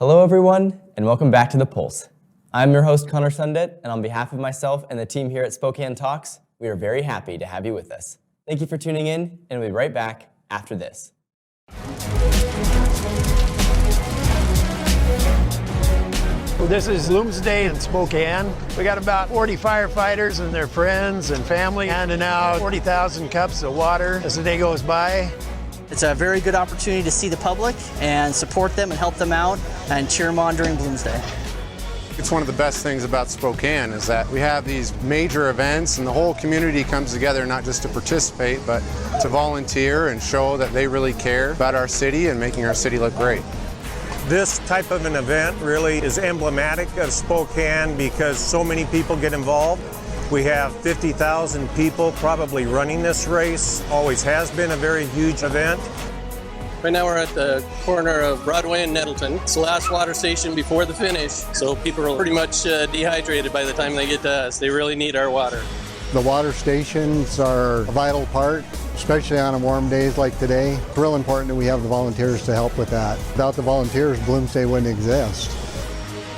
Hello everyone, and welcome back to The Pulse. I'm your host, Connor Sundet, and on behalf of myself and the team here at Spokane Talks, we are very happy to have you with us. Thank you for tuning in, and we'll be right back after this. This is Bloomsday in Spokane. We got about 40 firefighters and their friends and family handing out 40,000 cups of water as the day goes by. It's a very good opportunity to see the public and support them and help them out and cheer them on during Bloomsday. It's one of the best things about Spokane is that we have these major events and the whole community comes together not just to participate, but to volunteer and show that they really care about our city and making our city look great. This type of an event really is emblematic of Spokane because so many people get involved. We have 50,000 people probably running this race. Always has been a very huge event. Right now we're at the corner of Broadway and Nettleton. It's the last water station before the finish, so people are pretty much dehydrated by the time they get to us. They really need our water. The water stations are a vital part, especially on warm days like today. It's real important that we have the volunteers to help with that. Without the volunteers, Bloomsday wouldn't exist.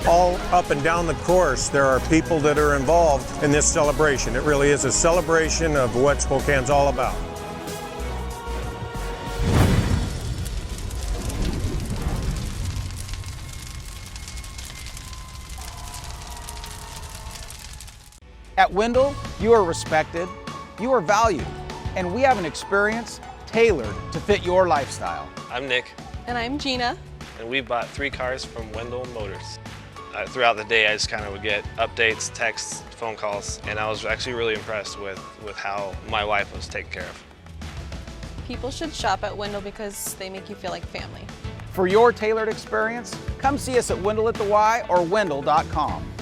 All up and down the course, there are people that are involved in this celebration. It really is a celebration of what Spokane's all about. At Wendell, you are respected, you are valued, and we have an experience tailored to fit your lifestyle. I'm Nick. And I'm Gina. And we bought 3 cars from Wendell Motors. Throughout the day, I just kind of would get updates, texts, phone calls, and I was actually really impressed with how my wife was taken care of. People should shop at Wendell because they make you feel like family. For your tailored experience, come see us at Wendell at the Y or Wendell.com.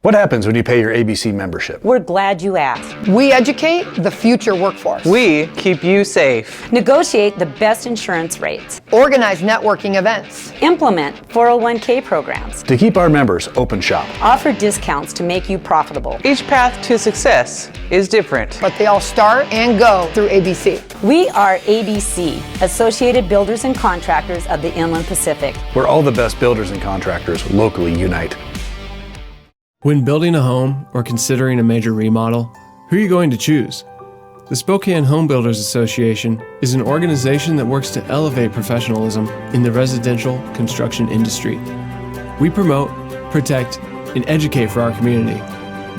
What happens when you pay your ABC membership? We're glad you asked. We educate the future workforce. We keep you safe. Negotiate the best insurance rates. Organize networking events. Implement 401k programs. To keep our members open shop. Offer discounts to make you profitable. Each path to success is different. But they all start and go through ABC. We are ABC, Associated Builders and Contractors of the Inland Pacific. Where all the best builders and contractors locally unite. When building a home or considering a major remodel, who are you going to choose? The Spokane Home Builders Association is an organization that works to elevate professionalism in the residential construction industry. We promote, protect, and educate for our community,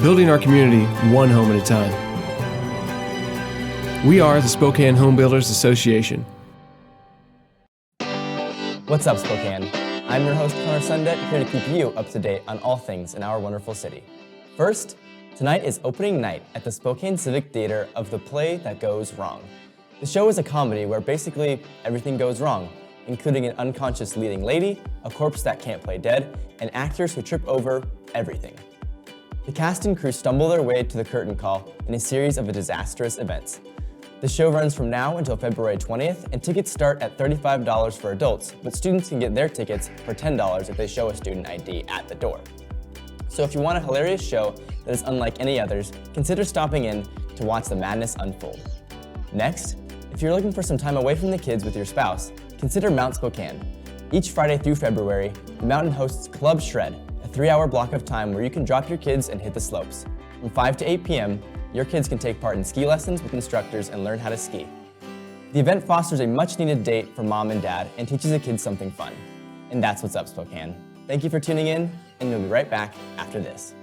building our community one home at a time. We are the Spokane Home Builders Association. What's up, Spokane? I'm your host, Connor Sundet, here to keep you up to date on all things in our wonderful city. First, tonight is opening night at the Spokane Civic Theater of The Play That Goes Wrong. The show is a comedy where basically everything goes wrong, including an unconscious leading lady, a corpse that can't play dead, and actors who trip over everything. The cast and crew stumble their way to the curtain call in a series of disastrous events. The show runs from now until February 20th, and tickets start at $35 for adults, but students can get their tickets for $10 if they show a student ID at the door. So if you want a hilarious show that is unlike any others, consider stopping in to watch the madness unfold. Next, if you're looking for some time away from the kids with your spouse, consider Mount Spokane. Each Friday through February, the mountain hosts Club Shred, a 3-hour block of time where you can drop your kids and hit the slopes. From 5 to 8 p.m., your kids can take part in ski lessons with instructors and learn how to ski. The event fosters a much-needed date for mom and dad and teaches the kids something fun. And that's what's up, Spokane. Thank you for tuning in, and we'll be right back after this.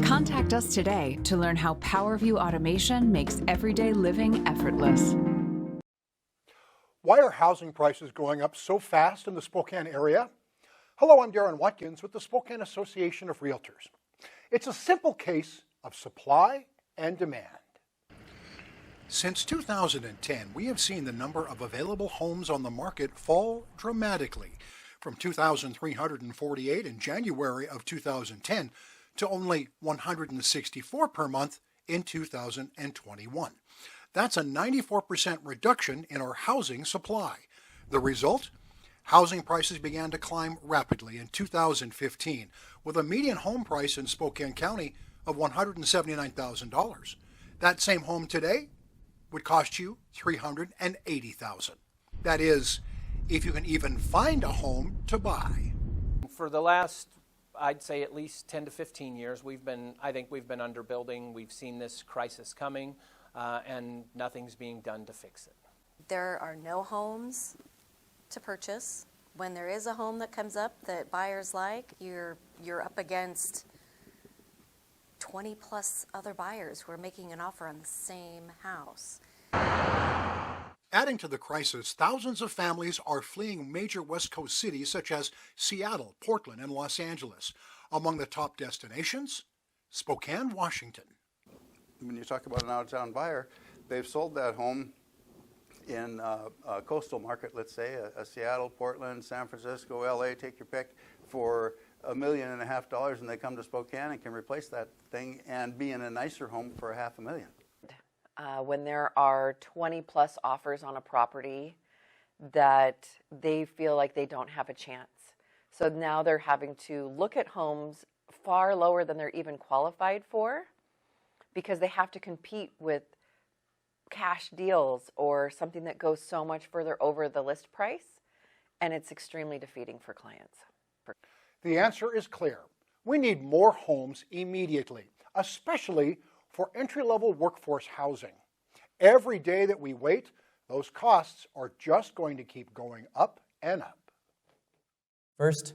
Contact us today to learn how PowerView automation makes everyday living effortless. Why are housing prices going up so fast in the Spokane area? Hello, I'm Darren Watkins with the Spokane Association of Realtors. It's a simple case of supply and demand. Since 2010, we have seen the number of available homes on the market fall dramatically, from 2,348 in January of 2010 to only 164 per month in 2021. That's a 94% reduction in our housing supply. The result? Housing prices began to climb rapidly in 2015, with a median home price in Spokane County of $179,000. That same home today would cost you $380,000. That is, if you can even find a home to buy. For the last, I'd say at least 10 to 15 years, I think we've been underbuilding. We've seen this crisis coming, and nothing's being done to fix it. There are no homes to purchase. When there is a home that comes up that buyers like, you're up against 20 plus other buyers who are making an offer on the same house. Adding to the crisis, thousands of families are fleeing major West Coast cities such as Seattle, Portland, and Los Angeles. Among the top destinations, Spokane, Washington. When you talk about an out-of-town buyer, they've sold that home in a coastal market, let's say, a Seattle, Portland, San Francisco, LA, take your pick, for $1.5 million, and they come to Spokane and can replace that thing and be in a nicer home for $500,000. When there are 20 plus offers on a property that they feel like they don't have a chance. So now they're having to look at homes far lower than they're even qualified for because they have to compete with cash deals or something that goes so much further over the list price, and it's extremely defeating for clients. The answer is clear. We need more homes immediately, especially for entry-level workforce housing. Every day that we wait, those costs are just going to keep going up and up. First,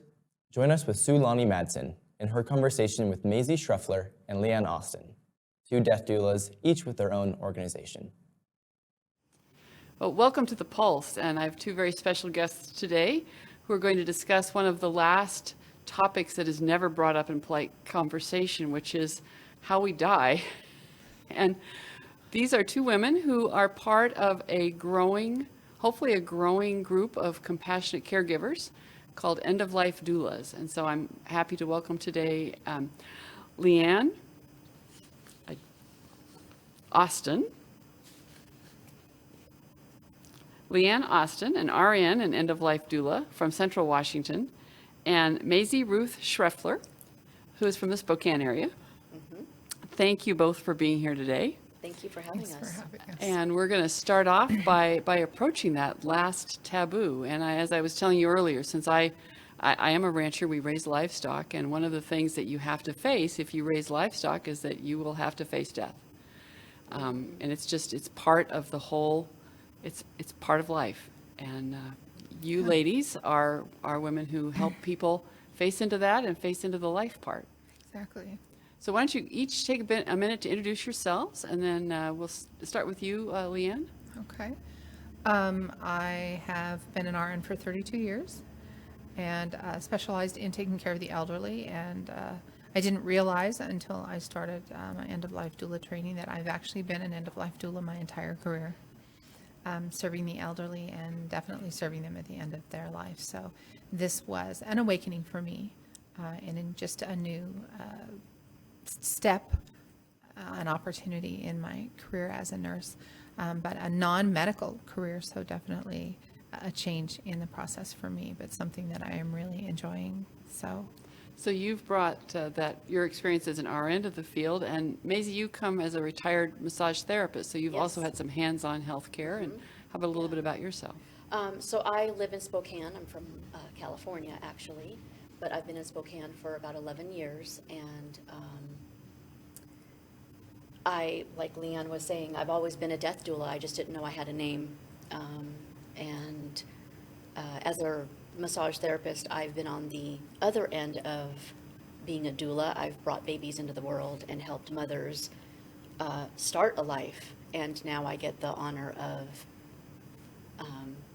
join us with Sue Lonnie Madsen in her conversation with Maisie Schreffler and Leanne Austin, two death doulas, each with their own organization. Well, welcome to the Pulse, and I have two very special guests today who are going to discuss one of the last topics that is never brought up in polite conversation, which is how we die. And these are two women who are part of a growing, hopefully a growing group of compassionate caregivers called end-of-life doulas. And so I'm happy to welcome today Leanne Austin, an RN and end-of-life doula from Central Washington, and Maisie Ruth Schreffler, who is from the Spokane area. Mm-hmm. Thank you both for being here today. Thank you for having us. And we're going to start off by approaching that last taboo. And as I was telling you earlier, since I am a rancher, we raise livestock, and one of the things that you have to face if you raise livestock is that you will have to face death. And it's part of the whole. It's part of life, and you ladies are women who help people face into that and face into the life part. Exactly. So why don't you each take a minute to introduce yourselves, and then we'll start with you, Leanne. Okay. I have been an RN for 32 years and specialized in taking care of the elderly, and I didn't realize until I started my end-of-life doula training that I've actually been an end-of-life doula my entire career. Serving the elderly and definitely serving them at the end of their life. So this was an awakening for me and in just a new step, an opportunity in my career as a nurse, but a non-medical career, so definitely a change in the process for me, but something that I am really enjoying. So you've brought your experience as an RN to the field, and Maisie, you come as a retired massage therapist, so you've also had some hands-on health care. And how about a little bit about yourself? So I live in Spokane. I'm from California, actually, but I've been in Spokane for about 11 years, and like Leanne was saying, I've always been a death doula. I just didn't know I had a name. As a massage therapist, I've been on the other end of being a doula. I've brought babies into the world and helped mothers start a life, and now I get the honor of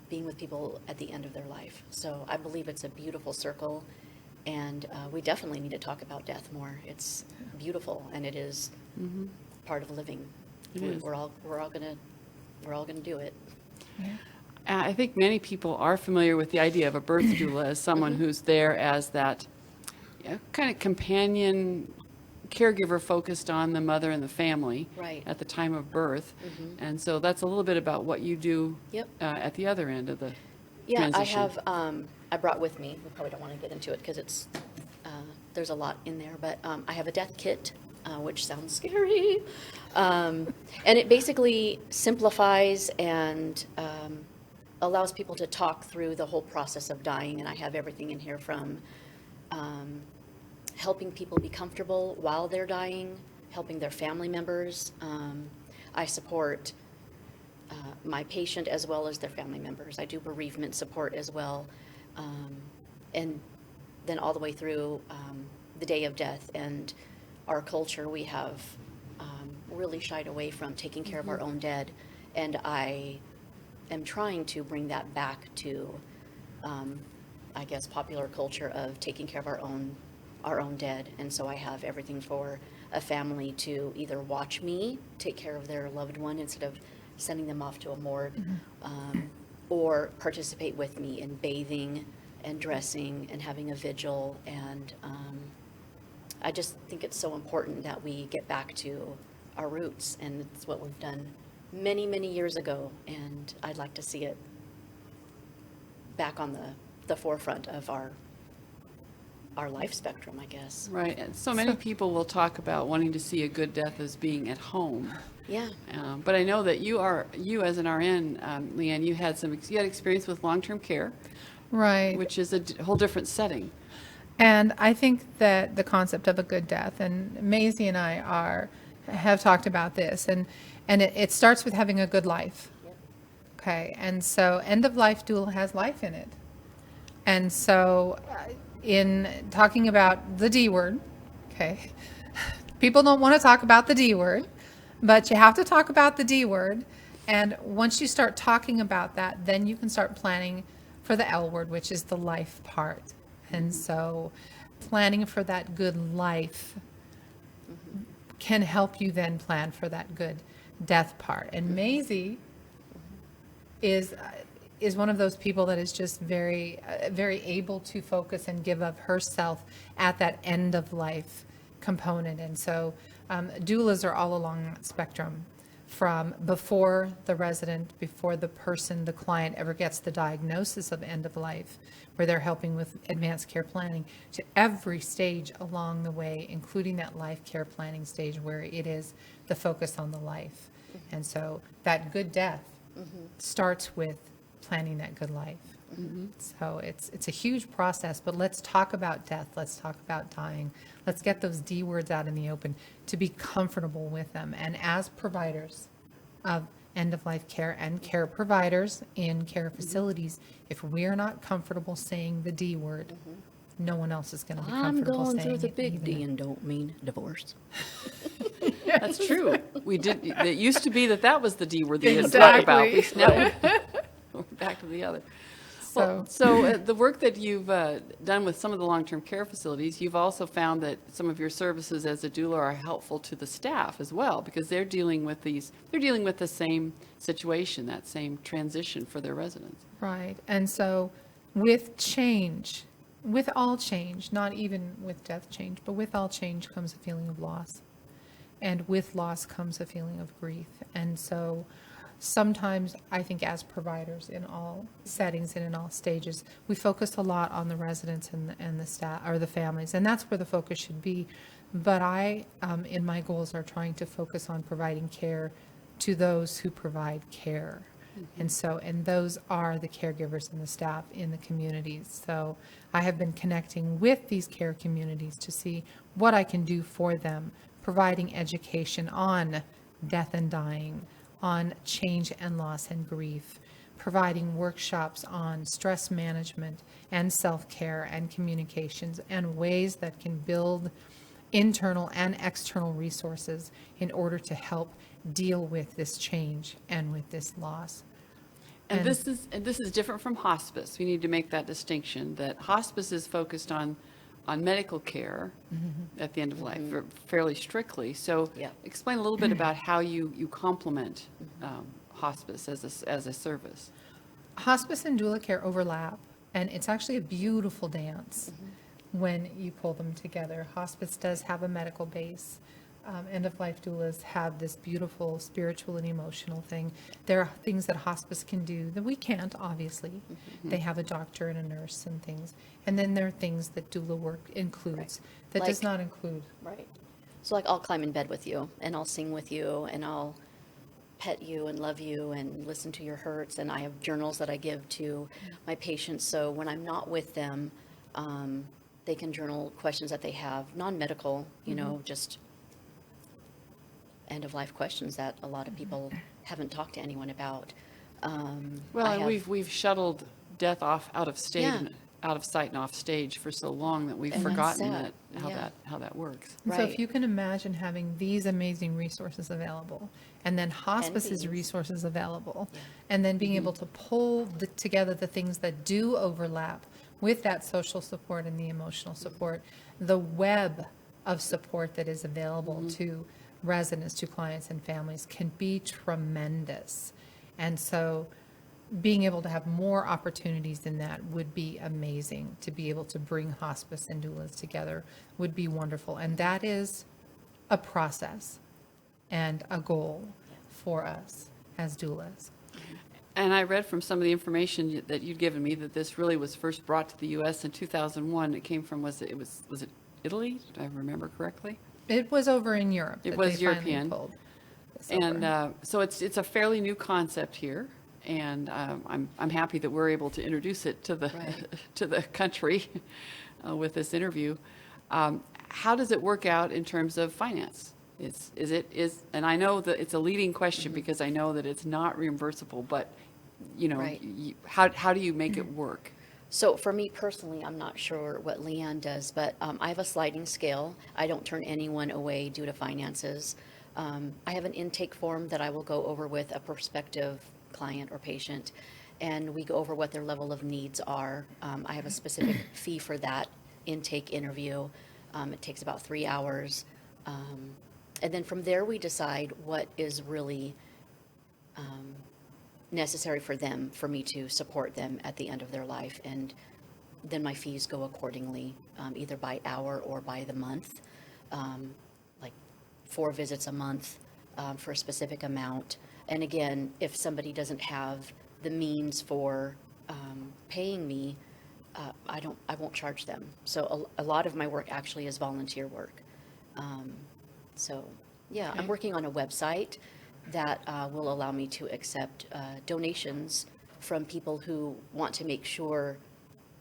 being with people at the end of their life. So I believe it's a beautiful circle, and we definitely need to talk about death more. It's beautiful, and it is part of living. We're all gonna do it. Yeah. I think many people are familiar with the idea of a birth doula as someone who's there as that kind of companion caregiver focused on the mother and the family Right. at the time of birth. And so that's a little bit about what you do at the other end of the Yeah, transition. I have, I brought with me, we probably don't want to get into it because it's, there's a lot in there, but I have a death kit, which sounds scary. And it basically simplifies and allows people to talk through the whole process of dying. And I have everything in here from helping people be comfortable while they're dying, helping their family members. I support my patient as well as their family members. I do bereavement support as well. And then all the way through the day of death. And our culture, we have really shied away from taking care of our own dead. And I am trying to bring that back to, I guess, popular culture of taking care of our own dead. And so I have everything for a family to either watch me take care of their loved one instead of sending them off to a morgue, or participate with me in bathing and dressing and having a vigil. And I just think it's so important that we get back to our roots, and it's what we've done many, many years ago, and I'd like to see it back on the forefront of our life spectrum, I guess. Right, and so many people will talk about wanting to see a good death as being at home. Yeah. But I know that you as an RN, Leanne, you had experience with long-term care. Right. Which is a whole different setting. And I think that the concept of a good death, and Maisie and I have talked about this, and it starts with having a good life. Yep. Okay, and so end of life doula has life in it. And so in talking about the D word, okay, people don't want to talk about the D word, but you have to talk about the D word. And once you start talking about that, then you can start planning for the L word, which is the life part. And so planning for that good life can help you then plan for that good death part. And Maisie is one of those people that is just very, very able to focus and give of herself at that end of life component. And so doulas are all along that spectrum, from before the resident, before the person, the client ever gets the diagnosis of end of life, where they're helping with advanced care planning, to every stage along the way, including that life care planning stage where it is the focus on the life. And so that good death starts with planning that good life. So it's a huge process, but let's talk about death. Let's talk about dying. Let's get those D words out in the open to be comfortable with them. And as providers of end-of-life care and care providers in care facilities, if we're not comfortable saying the D word, no one else is going to be comfortable saying it. I'm going through the big either. D and don't mean divorce. That's true. It used to be that was the D word that you didn't talk about. Now we're back to the other. So the work that you've done with some of the long-term care facilities, you've also found that some of your services as a doula are helpful to the staff as well, because they're dealing with the same situation, that same transition for their residents. Right. And so with change, with all change, not even with death change, but with all change comes a feeling of loss. And with loss comes a feeling of grief. And so sometimes I think as providers in all settings and in all stages, we focus a lot on the residents and the staff or the families, and that's where the focus should be. But I, in my goals, are trying to focus on providing care to those who provide care. And those are the caregivers and the staff in the communities. So I have been connecting with these care communities to see what I can do for them, providing education on death and dying, on change and loss and grief, providing workshops on stress management and self-care and communications, and ways that can build internal and external resources in order to help deal with this change and with this loss. And this is different from hospice. We need to make that distinction, that hospice is focused on medical care at the end of life, fairly strictly. So explain a little bit about how you complement hospice as a service. Hospice and doula care overlap, and it's actually a beautiful dance when you pull them together. Hospice does have a medical base. End-of-life doulas have this beautiful spiritual and emotional thing. There are things that hospice can do that we can't, obviously. They have a doctor and a nurse and things. And then there are things that doula work includes that does not include. Right. So like I'll climb in bed with you, and I'll sing with you, and I'll pet you and love you and listen to your hurts, and I have journals that I give to my patients, so when I'm not with them, they can journal questions that they have, non-medical, you know, just end-of-life questions that a lot of people haven't talked to anyone about. Well, we've shuttled death out of state, Yeah. out of sight and off stage for so long that we've And that's forgotten sad. how that works. So if you can imagine having these amazing resources available, and then hospice's these. resources available, and then being able to pull together the things that do overlap with that social support and the emotional support, the web of support that is available to residents, to clients and families can be tremendous. And so being able to have more opportunities in that would be amazing. To be able to bring hospice and doulas together would be wonderful. And that is a process and a goal for us as doulas. And I read from some of the information that you'd given me that this really was first brought to the U.S. in 2001. It came from, was it Italy? Do I remember correctly? It was over in Europe. It that was they finally European. pulled this And over. so it's a fairly new concept here. And I'm happy that we're able to introduce it to the to the country with this interview. How does it work out in terms of finance? And I know that it's a leading question because I know that it's not reimbursable, but you know, how do you make it work? So for me personally, I'm not sure what Leanne does, but I have a sliding scale. I don't turn anyone away due to finances. I have an intake form that I will go over with a prospective client or patient, and we go over what their level of needs are. I have a specific fee for that intake interview. It takes about 3 hours. And then from there, we decide what is really necessary for them, for me to support them at the end of their life. And then my fees go accordingly, either by hour or by the month, like 4 visits a month for a specific amount. And again, if somebody doesn't have the means for paying me, I won't charge them. So a lot of my work actually is volunteer work. So yeah, I'm working on a website that will allow me to accept donations from people who want to make sure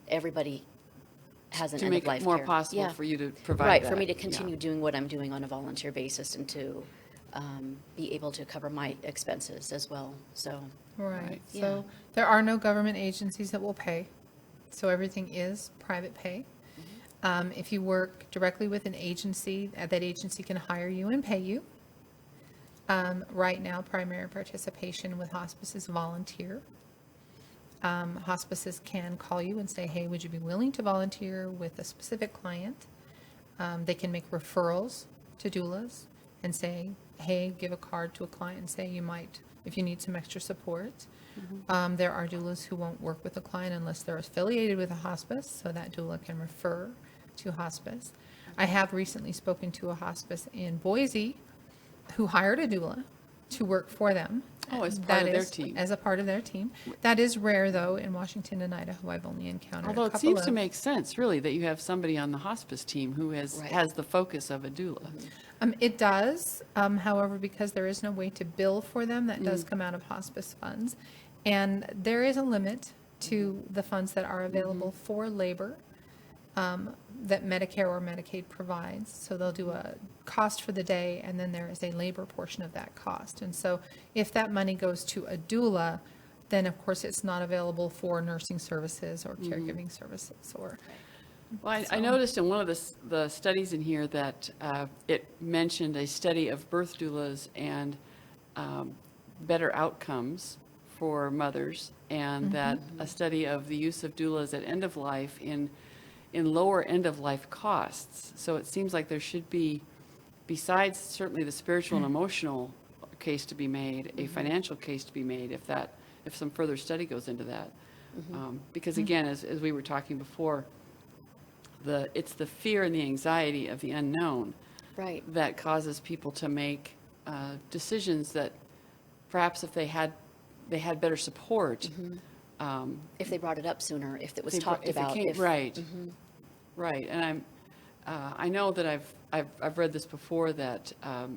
everybody has an end of life care. To make it more possible for you to provide Right, that. for me to continue doing what I'm doing on a volunteer basis and to be able to cover my expenses as well. So Right. Yeah. So there are no government agencies that will pay. So everything is private pay. If you work directly with an agency, that agency can hire you and pay you. Right now, primary participation with hospice is volunteer. Hospices can call you and say, hey, would you be willing to volunteer with a specific client? They can make referrals to doulas and say, hey, give a card to a client and say you might, if you need some extra support. There are doulas who won't work with a client unless they're affiliated with a hospice, so that doula can refer to hospice. I have recently spoken to a hospice in Boise who hired a doula to work for them. Oh, as part of their is team. As a part of their team. That is rare, though, in Washington and Idaho. I've only encountered Although a it couple seems of... to make sense, really, that you have somebody on the hospice team who has the focus of a doula. It does, however, because there is no way to bill for them, that does come out of hospice funds. And there is a limit to the funds that are available for labor that Medicare or Medicaid provides. So they'll do a cost for the day, and then there is a labor portion of that cost. And so if that money goes to a doula, then of course it's not available for nursing services or caregiving services or... Well, I noticed in one of the studies in here that it mentioned a study of birth doulas and better outcomes for mothers, and that a study of the use of doulas at end of life in lower end of life costs. So it seems like there should be, besides certainly the spiritual and emotional case to be made, a financial case to be made if that if some further study goes into that. Mm-hmm. Because again, as we were talking before, it's the fear and the anxiety of the unknown Right. that causes people to make decisions that perhaps if they had better support. If they brought it up sooner, if it was If talked it about. came- right. Right, and I know that I've read this before, that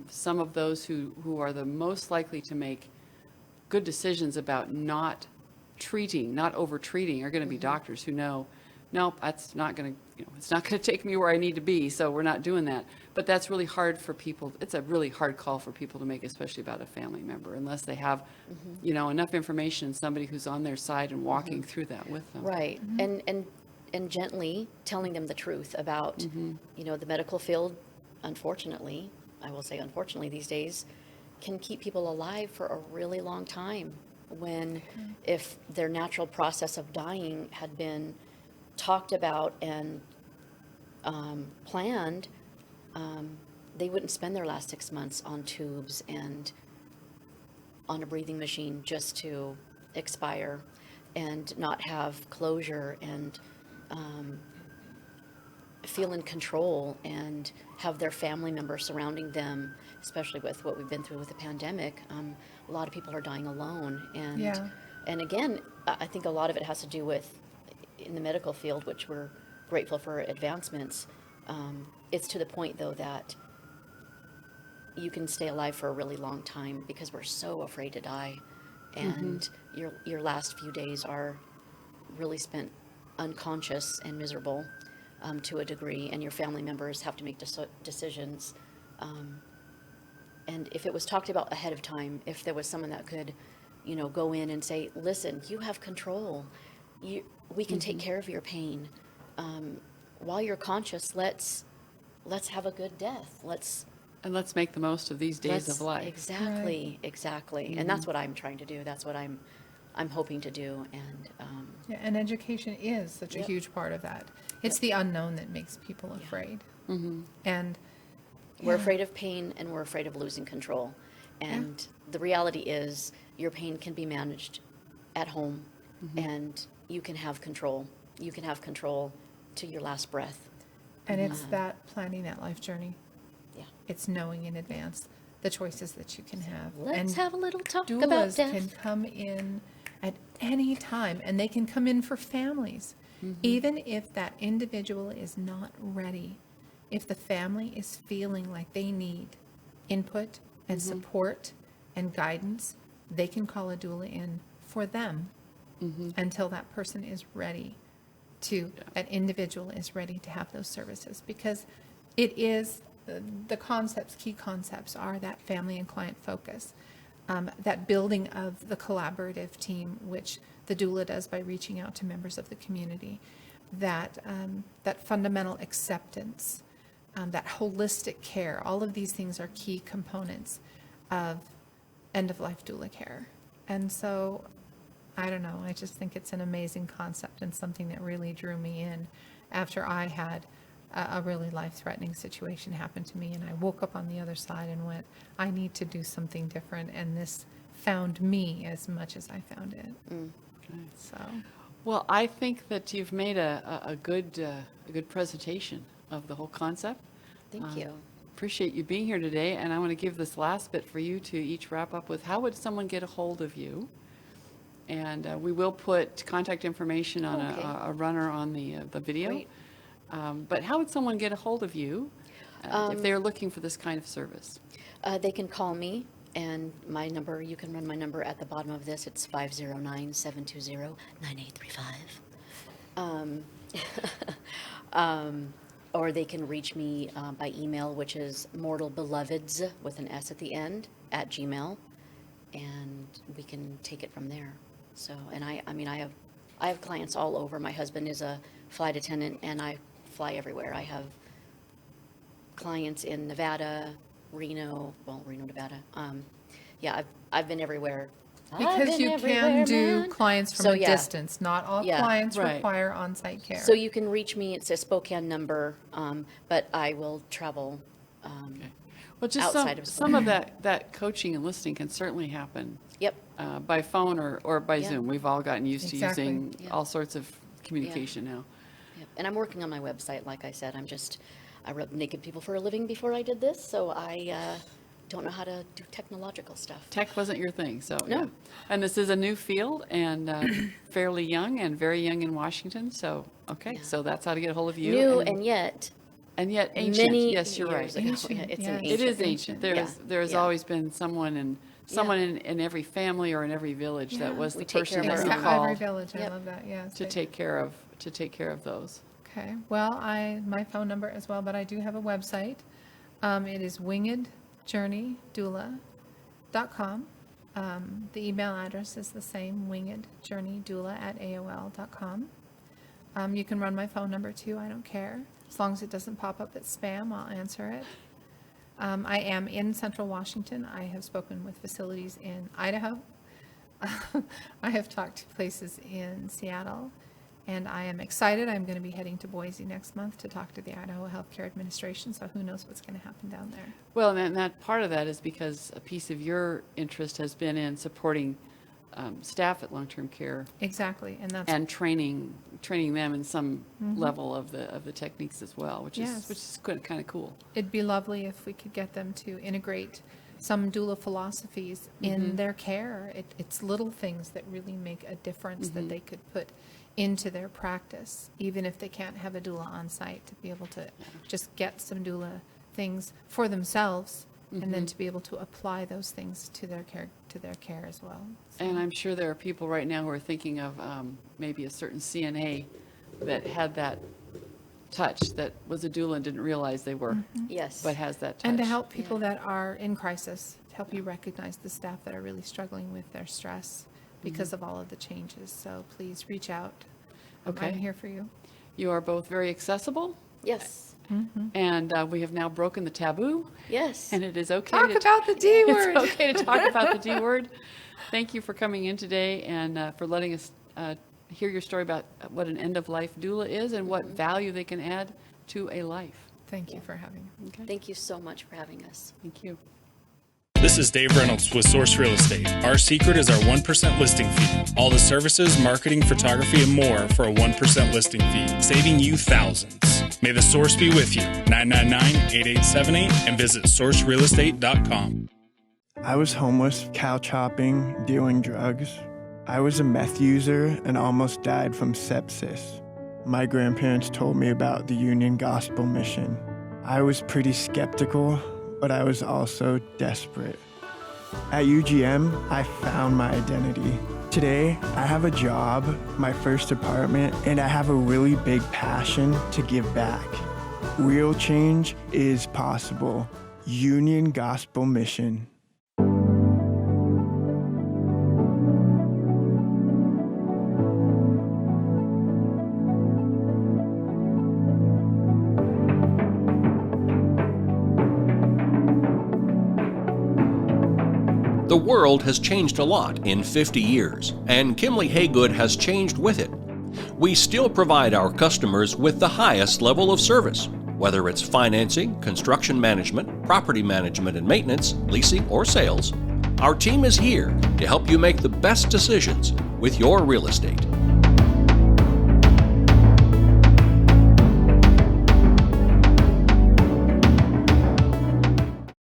some of those who are the most likely to make good decisions about not over-treating, are going to be doctors who know, nope, that's not going to, it's not going to take me where I need to be, so we're not doing that. But that's really hard for people. It's a really hard call for people to make, especially about a family member, unless they have, enough information, somebody who's on their side and walking through that with them. Right, and gently telling them the truth about, the medical field, unfortunately, I will say unfortunately these days, can keep people alive for a really long time, when if their natural process of dying had been talked about and planned, they wouldn't spend their last 6 months on tubes and on a breathing machine just to expire and not have closure and feel in control and have their family members surrounding them, especially with what we've been through with the pandemic. A lot of people are dying alone. And again, I think a lot of it has to do with, in the medical field, which we're grateful for advancements, it's to the point, though, that you can stay alive for a really long time because we're so afraid to die. And your last few days are really spent unconscious and miserable to a degree, and your family members have to make decisions. And if it was talked about ahead of time, if there was someone that could, go in and say, listen, you have control. We can take care of your pain. While you're conscious, let's have a good death. Let's make the most of these days of life. Exactly, exactly. And that's what I'm trying to do. That's what I'm hoping to do. And education is such a huge part of that. It's the unknown that makes people afraid. And we're afraid of pain, and we're afraid of losing control. And the reality is, your pain can be managed at home, and you can have control. You can have control to your last breath. And it's that planning that life journey. Yeah. It's knowing in advance the choices that you can have. Let's have a little talk about doulas death. Can come in at any time, and they can come in for families. Even if that individual is not ready, if the family is feeling like they need input and support and guidance, they can call a doula in for them until that person is ready that individual is ready to have those services. Because it is, key concepts are that family and client focus, that building of the collaborative team, which the doula does by reaching out to members of the community, that fundamental acceptance, that holistic care. All of these things are key components of end-of-life doula care. And so, I don't know, I just think it's an amazing concept and something that really drew me in after I had a really life-threatening situation happen to me, and I woke up on the other side and went, I need to do something different, and this found me as much as I found it. So, well, I think that you've made a good presentation of the whole concept. Thank you. Appreciate you being here today, and I want to give this last bit for you to each wrap up with. How would someone get a hold of you? And we will put contact information on a runner on the video. Great. But how would someone get a hold of you if they're looking for this kind of service? They can call me, and my number, you can run my number at the bottom of this. It's 509-720-9835. Or they can reach me by email, which is mortalbeloveds with an S at the end @gmail, and we can take it from there. So, and I have clients all over. My husband is a flight attendant, and I fly everywhere. I have clients in Nevada, Reno, Nevada. I've been everywhere. because you can do clients from a distance. Not all clients require on-site care. So you can reach me. It's a Spokane number, but I will travel well, just outside of some of that coaching and listening can certainly happen. Yep. by phone or by Yeah. Zoom. We've all gotten used Exactly. to using Yeah. all sorts of communication now. Yep. And I'm working on my website, like I said. I rubbed naked people for a living before I did this, so I don't know how to do technological stuff. Tech wasn't your thing, so No. yeah. And this is a new field and fairly young and very young in Washington. So okay, so that's how to get a hold of you. New and yet ancient. many Yes, you're right. years ago. Yeah, it's an It is ancient. ancient. There's Yeah. always been someone in every family or in every village that was We the take care person of that you Every called village, I love that, yes. to take care of those. Okay, well, my phone number as well, but I do have a website. It is wingedjourneydoula.com. The email address is the same, wingedjourneydoula@aol.com. You can run my phone number too, I don't care. As long as it doesn't pop up as spam, I'll answer it. I am in Central Washington. I have spoken with facilities in Idaho. I have talked to places in Seattle. And I am excited. I'm going to be heading to Boise next month to talk to the Idaho Healthcare Administration, so who knows what's going to happen down there. Well, and that part of that is because a piece of your interest has been in supporting staff at long-term care. Exactly, and that's training them in some level of the techniques as well, which is kind of cool. It'd be lovely if we could get them to integrate some doula philosophies in their care. It's little things that really make a difference that they could put into their practice, even if they can't have a doula on site, to be able to just get some doula things for themselves and then to be able to apply those things to their care as well. So. And I'm sure there are people right now who are thinking of maybe a certain CNA that had that touch, that was a doula and didn't realize they were. Yes. But has that touch. And to help people that are in crisis, to help you recognize the staff that are really struggling with their stress because of all of the changes. So please reach out. Okay. I'm here for you. You are both very accessible. Yes. And we have now broken the taboo. Yes. And it is okay Talk about the D word. It's okay to talk about the D word. Thank you for coming in today and for letting us hear your story about what an end-of-life doula is and what value they can add to a life. Thank you for having me. Okay. Thank you so much for having us. Thank you. This is Dave Reynolds with Source Real Estate. Our secret is our 1% listing fee. All the services, marketing, photography, and more for a 1% listing fee, saving you thousands. May the source be with you. 999-8878 and visit sourcerealestate.com. I was homeless, cow chopping, dealing drugs. I was a meth user and almost died from sepsis. My grandparents told me about the Union Gospel Mission. I was pretty skeptical, but I was also desperate. At UGM, I found my identity. Today, I have a job, my first apartment, and I have a really big passion to give back. Real change is possible. Union Gospel Mission. The world has changed a lot in 50 years, and Kimley Haygood has changed with it. We still provide our customers with the highest level of service, whether it's financing, construction management, property management and maintenance, leasing, or sales. Our team is here to help you make the best decisions with your real estate.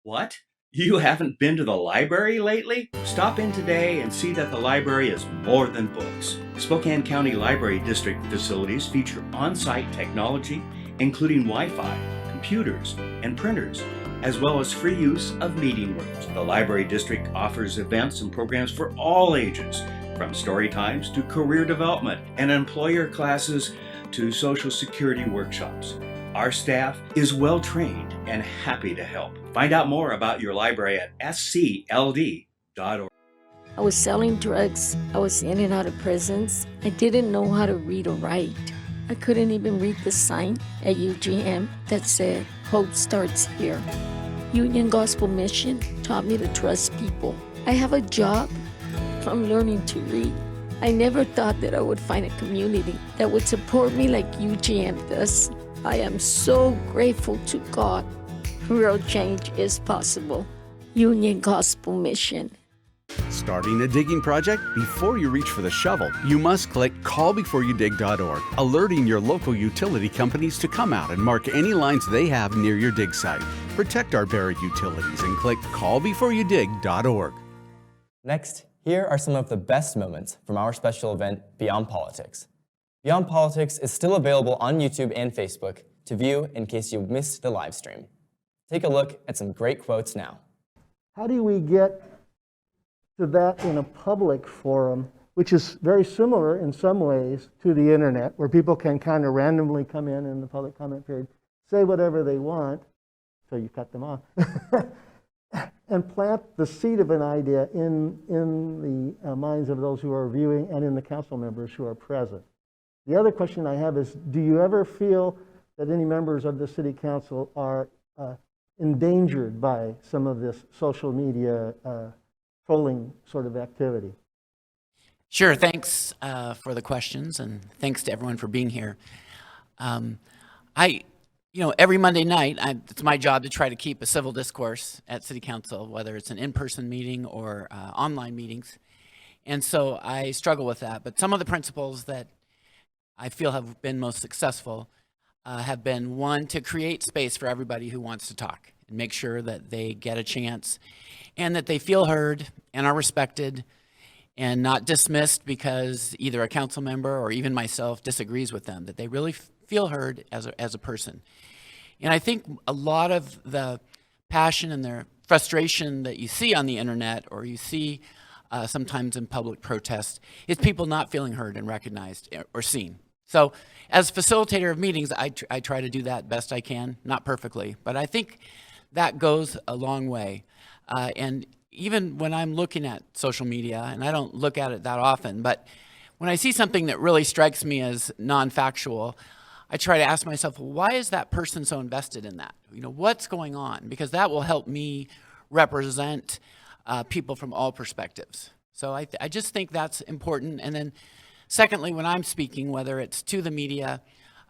What? You haven't been to the library lately? Stop in today and see that the library is more than books. Spokane County Library District facilities feature on-site technology, including Wi-Fi, computers, and printers, as well as free use of meeting rooms. The Library District offers events and programs for all ages, from story times to career development and employer classes to Social Security workshops. Our staff is well trained and happy to help. Find out more about your library at scld.org. I was selling drugs. I was in and out of prisons. I didn't know how to read or write. I couldn't even read the sign at UGM that said, "Hope starts here." Union Gospel Mission taught me to trust people. I have a job from learning to read. I never thought that I would find a community that would support me like UGM does. I am so grateful to God. Real change is possible. Union Gospel Mission. Starting a digging project? Before you reach for the shovel, you must click callbeforeyoudig.org, alerting your local utility companies to come out and mark any lines they have near your dig site. Protect our buried utilities and click callbeforeyoudig.org. Next, here are some of the best moments from our special event, Beyond Politics. Beyond Politics is still available on YouTube and Facebook to view in case you missed the live stream. Take a look at some great quotes now. How do we get to that in a public forum, which is very similar in some ways to the internet, where people can kind of randomly come in the public comment period, say whatever they want, so you cut them off, and plant the seed of an idea in the minds of those who are viewing and in the council members who are present. The other question I have is, do you ever feel that any members of the city council are endangered by some of this social media trolling sort of activity? Sure, thanks for the questions, and thanks to everyone for being here. Every Monday night, it's my job to try to keep a civil discourse at City Council, whether it's an in-person meeting or online meetings. And so I struggle with that. But some of the principles that I feel have been most successful have been, one, to create space for everybody who wants to talk and make sure that they get a chance and that they feel heard and are respected and not dismissed because either a council member or even myself disagrees with them, that they really feel heard as a person. And I think a lot of the passion and their frustration that you see on the internet or you see sometimes in public protest is people not feeling heard and recognized or seen. So as facilitator of meetings, I try to do that best I can, not perfectly, but I think that goes a long way. And even when I'm looking at social media, and I don't look at it that often, but when I see something that really strikes me as non-factual, I try to ask myself, well, why is that person so invested in that? What's going on? Because that will help me represent people from all perspectives. So I just think that's important. And then secondly, when I'm speaking, whether it's to the media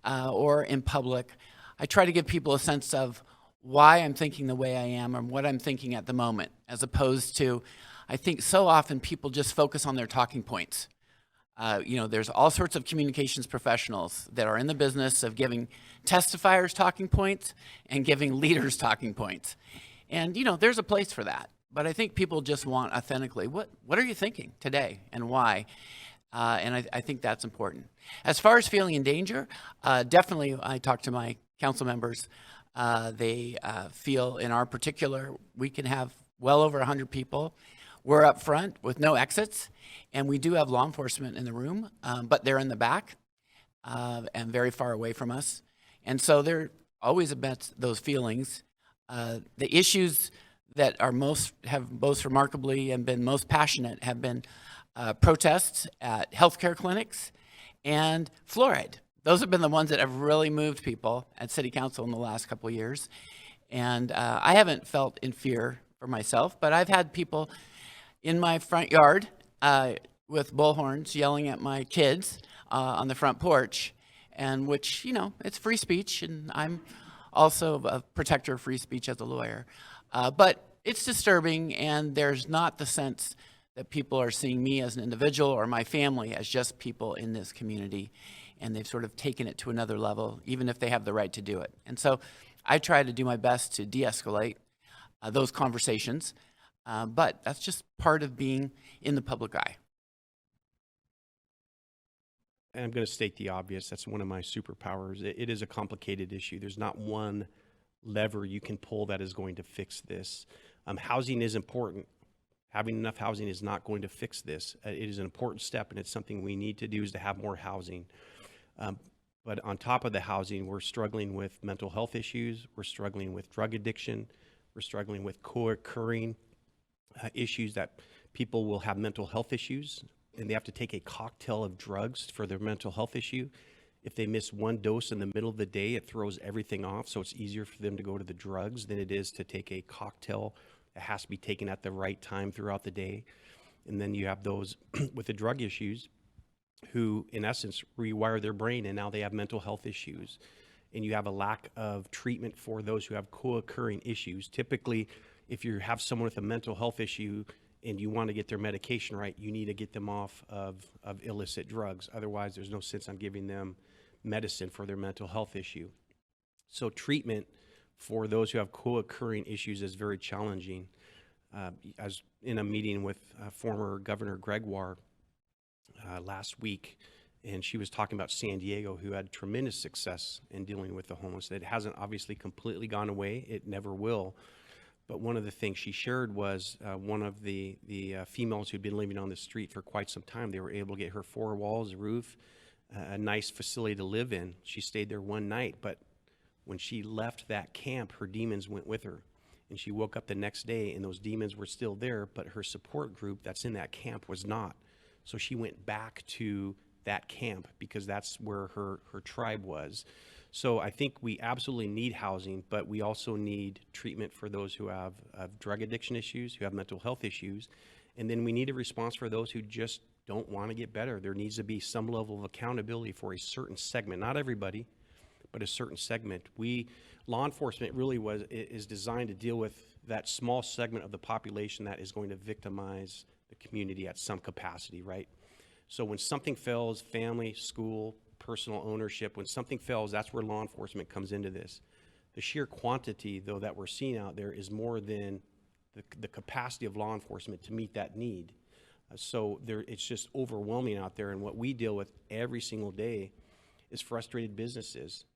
or in public, I try to give people a sense of why I'm thinking the way I am and what I'm thinking at the moment, as opposed to, I think so often people just focus on their talking points. There's all sorts of communications professionals that are in the business of giving testifiers talking points and giving leaders talking points. And, there's a place for that. But I think people just want authentically, what are you thinking today and why? And I think that's important. As far as feeling in danger, definitely I talk to my council members. They feel in our particular, we can have well over 100 people. We're up front with no exits, and we do have law enforcement in the room, but they're in the back and very far away from us. And so they're always about those feelings. The issues that are have most remarkably and been most passionate have been protests at healthcare clinics and fluoride. Those have been the ones that have really moved people at City Council in the last couple of years. And I haven't felt in fear for myself, but I've had people in my front yard with bullhorns yelling at my kids on the front porch, and which, it's free speech, and I'm also a protector of free speech as a lawyer. But it's disturbing, and there's not the sense that people are seeing me as an individual or my family as just people in this community, and they've sort of taken it to another level, even if they have the right to do it. And so I try to do my best to de-escalate those conversations, but that's just part of being in the public eye. And I'm going to state the obvious. That's one of my superpowers. It is a complicated issue. There's not one lever you can pull that is going to fix this. Housing is important. Having enough housing is not going to fix this. It is an important step, and it's something we need to do, is to have more housing. But on top of the housing, we're struggling with mental health issues. We're struggling with drug addiction. We're struggling with co-occurring issues that people will have mental health issues, and they have to take a cocktail of drugs for their mental health issue. If they miss one dose in the middle of the day, it throws everything off. So it's easier for them to go to the drugs than it is to take a cocktail that has to be taken at the right time throughout the day. And then you have those with the drug issues who, in essence, rewire their brain, and now they have mental health issues. And you have a lack of treatment for those who have co-occurring issues. Typically, if you have someone with a mental health issue and you want to get their medication right, you need to get them off of illicit drugs. Otherwise, there's no sense on giving them medicine for their mental health issue. So treatment for those who have co-occurring issues is very challenging. I was in a meeting with former Governor Gregoire last week, and she was talking about San Diego, who had tremendous success in dealing with the homeless. It hasn't obviously completely gone away. It never will. But one of the things she shared was one of the females who'd been living on the street for quite some time, they were able to get her 4 walls, a roof, a nice facility to live in. She stayed there one night, but when she left that camp, her demons went with her. And she woke up the next day and those demons were still there, but her support group that's in that camp was not. So she went back to that camp because that's where her tribe was. So I think we absolutely need housing, but we also need treatment for those who have drug addiction issues, who have mental health issues. And then we need a response for those who just don't want to get better. There needs to be some level of accountability for a certain segment, not everybody, but a certain segment. Law enforcement really is designed to deal with that small segment of the population that is going to victimize the community at some capacity, right? So when something fails, family, school, personal ownership, when something fails, that's where law enforcement comes into this. The sheer quantity, though, that we're seeing out there is more than the capacity of law enforcement to meet that need. So it's just overwhelming out there, and what we deal with every single day is frustrated businesses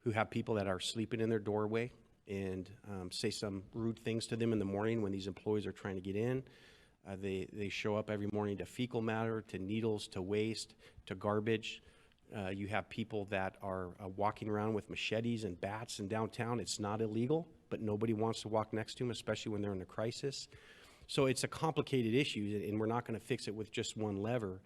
who have people that are sleeping in their doorway and say some rude things to them in the morning when these employees are trying to get in. They show up every morning to fecal matter, to needles, to waste, to garbage. You have people that are walking around with machetes and bats in downtown. It's not illegal, but nobody wants to walk next to them, especially when they're in a crisis. So it's a complicated issue, and we're not going to fix it with just one lever.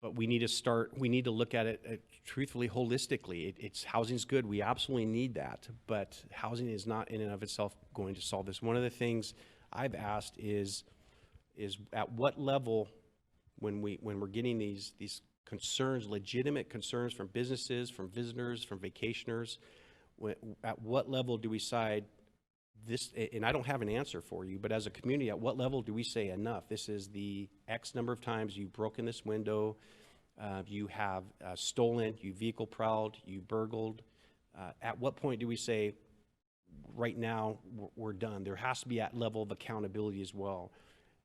But we need to look at it truthfully, holistically. It's housing's good. We absolutely need that, but housing is not in and of itself going to solve this. One of the things I've asked is at what level, when we're getting these concerns, legitimate concerns from businesses, from visitors, from vacationers, at what level do we decide this? And I don't have an answer for you, but as a community, at what level do we say enough? This is the X number of times you've broken this window, you have stolen, you vehicle prowled, you burgled. At what point do we say, right now, we're done? There has to be that level of accountability as well.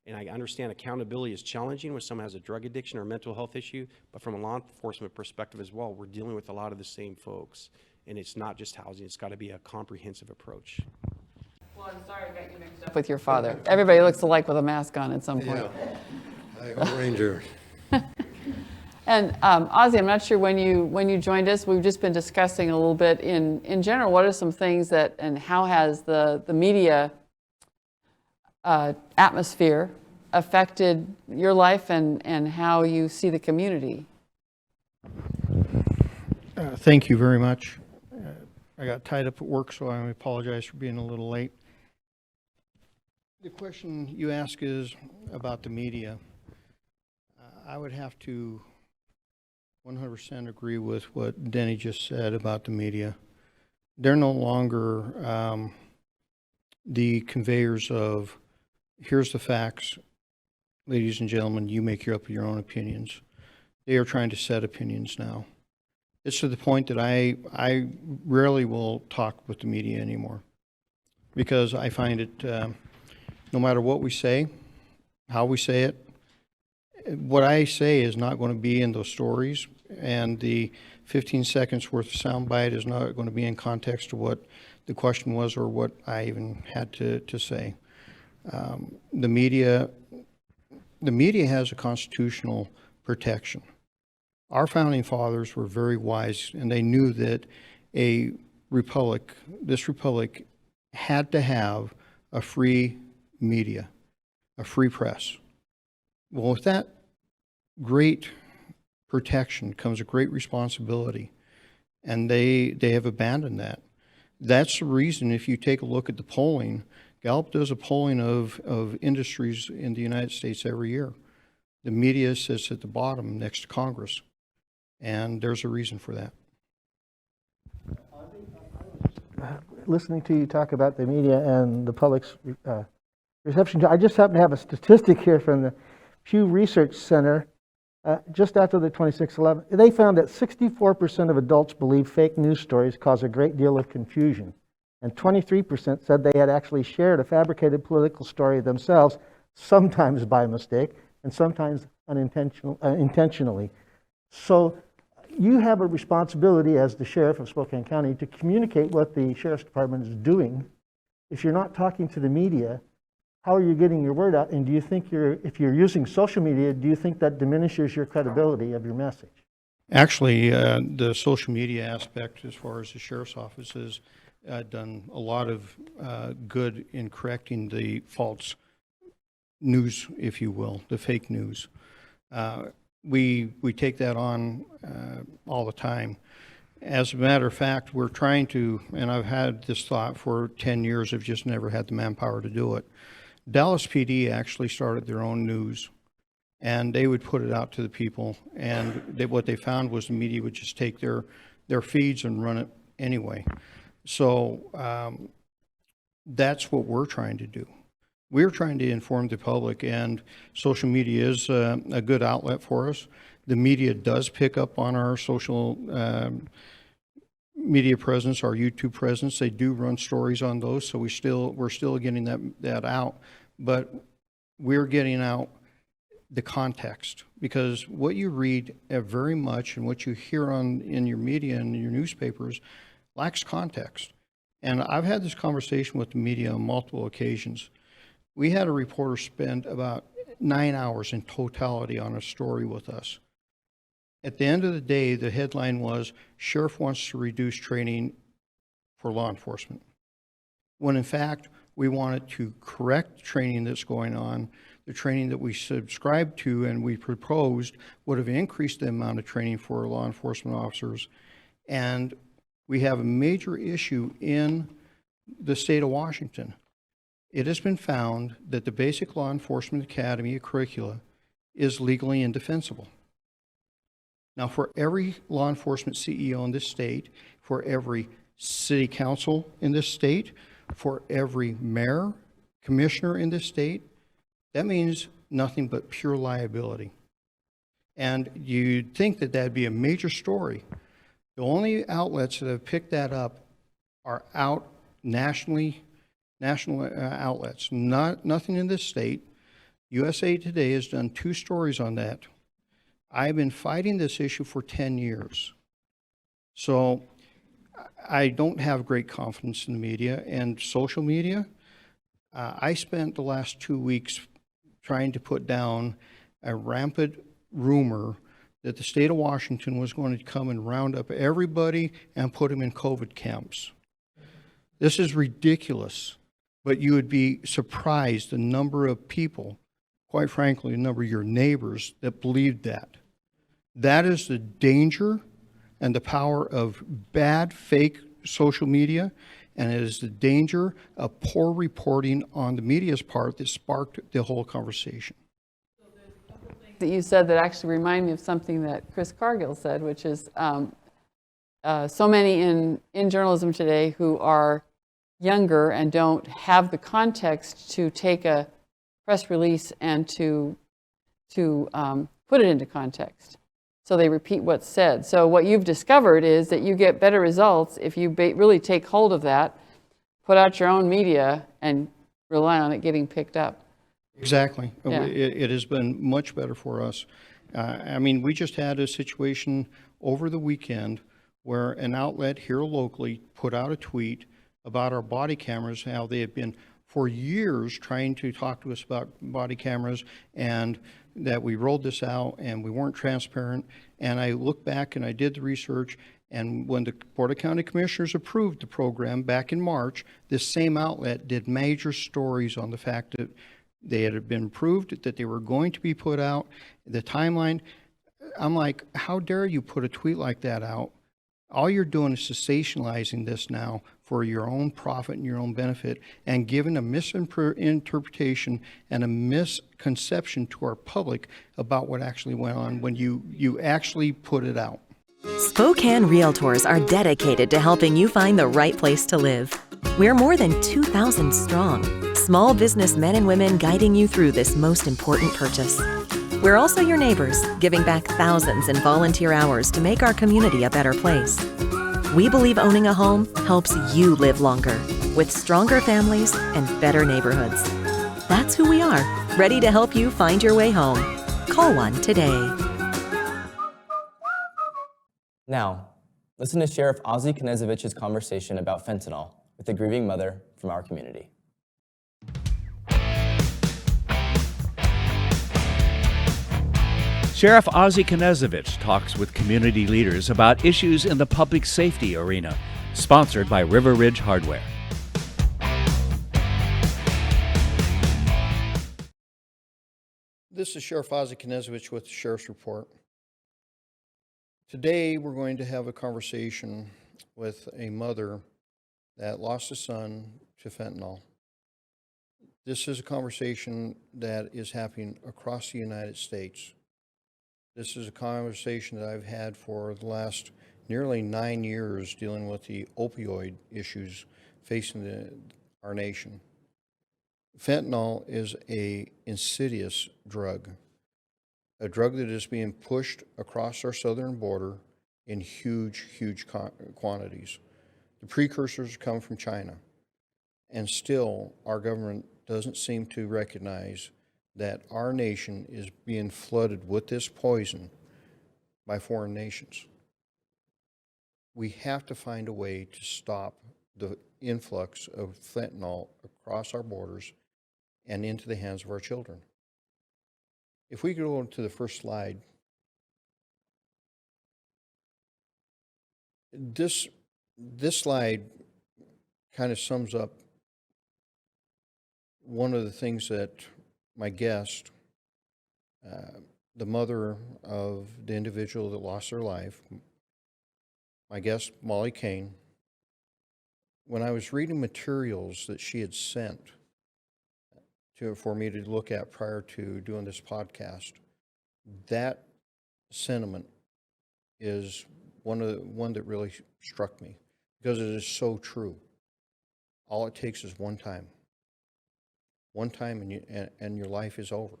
And I understand accountability is challenging when someone has a drug addiction or a mental health issue, but from a law enforcement perspective as well, we're dealing with a lot of the same folks. And it's not just housing, it's got to be a comprehensive approach. Well, I'm sorry I got you mixed up with your father. Everybody looks alike with a mask on at some point. Yeah, I'm a Ranger. And Ozzy, I'm not sure when you joined us, we've just been discussing a little bit in general, what are some things that, and how has the media atmosphere affected your life and how you see the community? Thank you very much. I got tied up at work, so I apologize for being a little late. The question you ask is about the media. I would have to 100% agree with what Denny just said about the media. They're no longer the conveyors of, here's the facts, ladies and gentlemen, you make up your own opinions. They are trying to set opinions now. It's to the point that I rarely will talk with the media anymore, because I find it, no matter what we say, how we say it, what I say is not going to be in those stories, and the 15 seconds worth of soundbite is not going to be in context to what the question was or what I even had to say. The media has a constitutional protection. Our founding fathers were very wise, and they knew that this republic had to have a free media, a free press. Well, with that great protection comes a great responsibility, and they have abandoned that. That's the reason, if you take a look at the polling, Gallup does a polling of industries in the United States every year. The media sits at the bottom next to Congress, and there's a reason for that. Listening to you talk about the media and the public's perception. I just happen to have a statistic here from the Pew Research Center. Just after the 26/11, they found that 64% of adults believe fake news stories cause a great deal of confusion, and 23% said they had actually shared a fabricated political story themselves, sometimes by mistake and sometimes intentionally. So you have a responsibility as the sheriff of Spokane County to communicate what the sheriff's department is doing. If you're not talking to the media, how are you getting your word out? And do you think if you're using social media, do you think that diminishes your credibility of your message? Actually, the social media aspect, as far as the sheriff's office, has done a lot of good in correcting the false news, if you will, the fake news. We take that on all the time. As a matter of fact, we're trying to, and I've had this thought for 10 years, I've just never had the manpower to do it. Dallas PD actually started their own news, and they would put it out to the people, and what they found was the media would just take their feeds and run it anyway. So that's what we're trying to do. We're trying to inform the public, and social media is a good outlet for us. The media does pick up on our social media presence, our YouTube presence. They do run stories on those, so we're still getting that out. But we're getting out the context, because what you read very much and what you hear in your media and your newspapers lacks context. And I've had this conversation with the media on multiple occasions. We had a reporter spend about 9 hours in totality on a story with us. At the end of the day, the headline was, "Sheriff wants to reduce training for law enforcement." When in fact, we wanted to correct training that's going on. The training that we subscribed to and we proposed would have increased the amount of training for law enforcement officers. And we have a major issue in the state of Washington. It has been found that the basic law enforcement academy curricula is legally indefensible. Now, for every law enforcement CEO in this state, for every city council in this state, for every mayor, commissioner in this state, that means nothing but pure liability. And you'd think that that'd be a major story. The only outlets that have picked that up are national outlets, nothing in this state. USA Today has done 2 stories on that. I've been fighting this issue for 10 years. So I don't have great confidence in the media and social media. I spent the last 2 weeks trying to put down a rampant rumor that the state of Washington was going to come and round up everybody and put them in COVID camps. This is ridiculous, but you would be surprised the number of people, quite frankly, the number of your neighbors that believed that. That is the danger and the power of bad, fake social media, and it is the danger of poor reporting on the media's part that sparked the whole conversation. That you said that actually remind me of something that Chris Cargill said, which is so many in journalism today who are younger and don't have the context to take a press release and to put it into context. So they repeat what's said. So what you've discovered is that you get better results if you really take hold of that, put out your own media, and rely on it getting picked up. Exactly. Yeah. It has been much better for us. I mean, we just had a situation over the weekend where an outlet here locally put out a tweet about our body cameras, how they had been for years trying to talk to us about body cameras, and that we rolled this out and we weren't transparent. And I looked back and I did the research, and when the Board of County Commissioners approved the program back in March, this same outlet did major stories on the fact that they had been approved, that they were going to be put out, the timeline. I'm like, how dare you put a tweet like that out? All you're doing is sensationalizing this now for your own profit and your own benefit, and giving a misinterpretation and a misconception to our public about what actually went on when you actually put it out. Spokane Realtors are dedicated to helping you find the right place to live. We're more than 2,000 strong, small business men and women guiding you through this most important purchase. We're also your neighbors, giving back thousands in volunteer hours to make our community a better place. We believe owning a home helps you live longer, with stronger families and better neighborhoods. That's who we are, ready to help you find your way home. Call one today. Now, listen to Sheriff Ozzie Knezevich's conversation about fentanyl with a grieving mother from our community. Sheriff Ozzie Knezevich talks with community leaders about issues in the public safety arena, sponsored by River Ridge Hardware. This is Sheriff Ozzie Knezevich with the Sheriff's Report. Today we're going to have a conversation with a mother that lost a son to fentanyl. This is a conversation that is happening across the United States. This is a conversation that I've had for the last nearly 9 years dealing with the opioid issues facing our nation. Fentanyl is an insidious drug, a drug that is being pushed across our southern border in huge, huge quantities. The precursors come from China, and still our government doesn't seem to recognize that our nation is being flooded with this poison by foreign nations. We have to find a way to stop the influx of fentanyl across our borders and into the hands of our children. If we could go to the first slide. This slide kind of sums up one of the things that my guest, the mother of the individual that lost their life, my guest, Molly Kane, when I was reading materials that she had sent for me to look at prior to doing this podcast, that sentiment is one that really struck me, because it is so true. All it takes is one time and your life is over.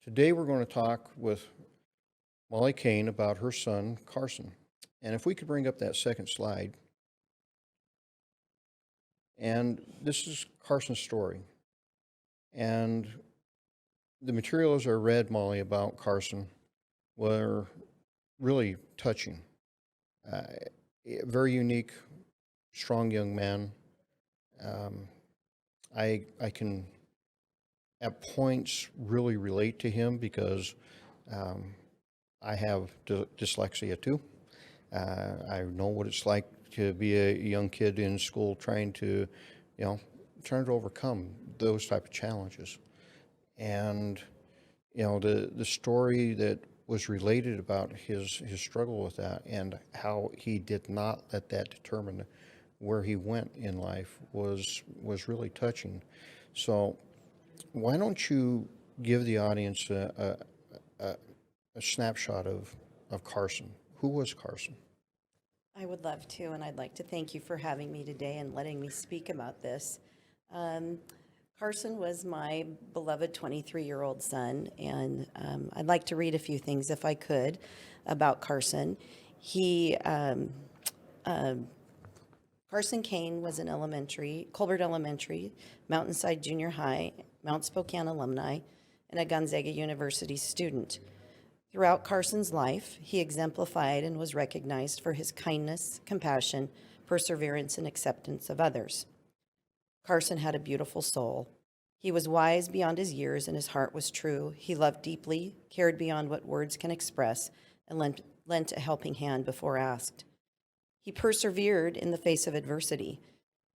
Today we're going to talk with Molly Kane about her son, Carson. And if we could bring up that second slide. And this is Carson's story. And the materials I read, Molly, about Carson were really touching. Very unique, strong young man. I can, at points, really relate to him because I have dyslexia too. I know what it's like to be a young kid in school trying to overcome those type of challenges. And, the story that was related about his struggle with that and how he did not let that determine where he went in life was really touching. So why don't you give the audience a snapshot of Carson? Who was Carson? I would love to, and I'd like to thank you for having me today and letting me speak about this. Carson was my beloved 23-year-old son, and I'd like to read a few things, if I could, about Carson. Carson Kane was an Colbert Elementary, Mountainside Junior High, Mount Spokane alumni, and a Gonzaga University student. Throughout Carson's life, he exemplified and was recognized for his kindness, compassion, perseverance, and acceptance of others. Carson had a beautiful soul. He was wise beyond his years, and his heart was true. He loved deeply, cared beyond what words can express, and lent a helping hand before asked. He persevered in the face of adversity.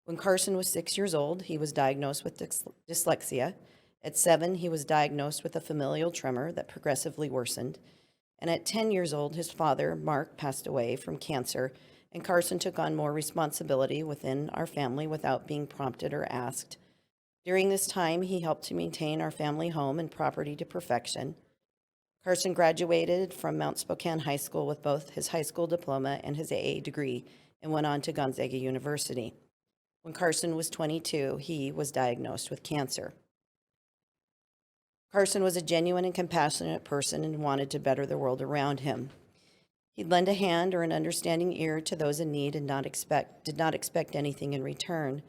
When Carson was 6 years old, he was diagnosed with dyslexia. At 7, he was diagnosed with a familial tremor that progressively worsened. And at 10 years old, his father, Mark, passed away from cancer, and Carson took on more responsibility within our family without being prompted or asked. During this time, he helped to maintain our family home and property to perfection. Carson graduated from Mount Spokane High School with both his high school diploma and his AA degree and went on to Gonzaga University. When Carson was 22, he was diagnosed with cancer. Carson was a genuine and compassionate person and wanted to better the world around him. He'd lend a hand or an understanding ear to those in need and did not expect anything in return.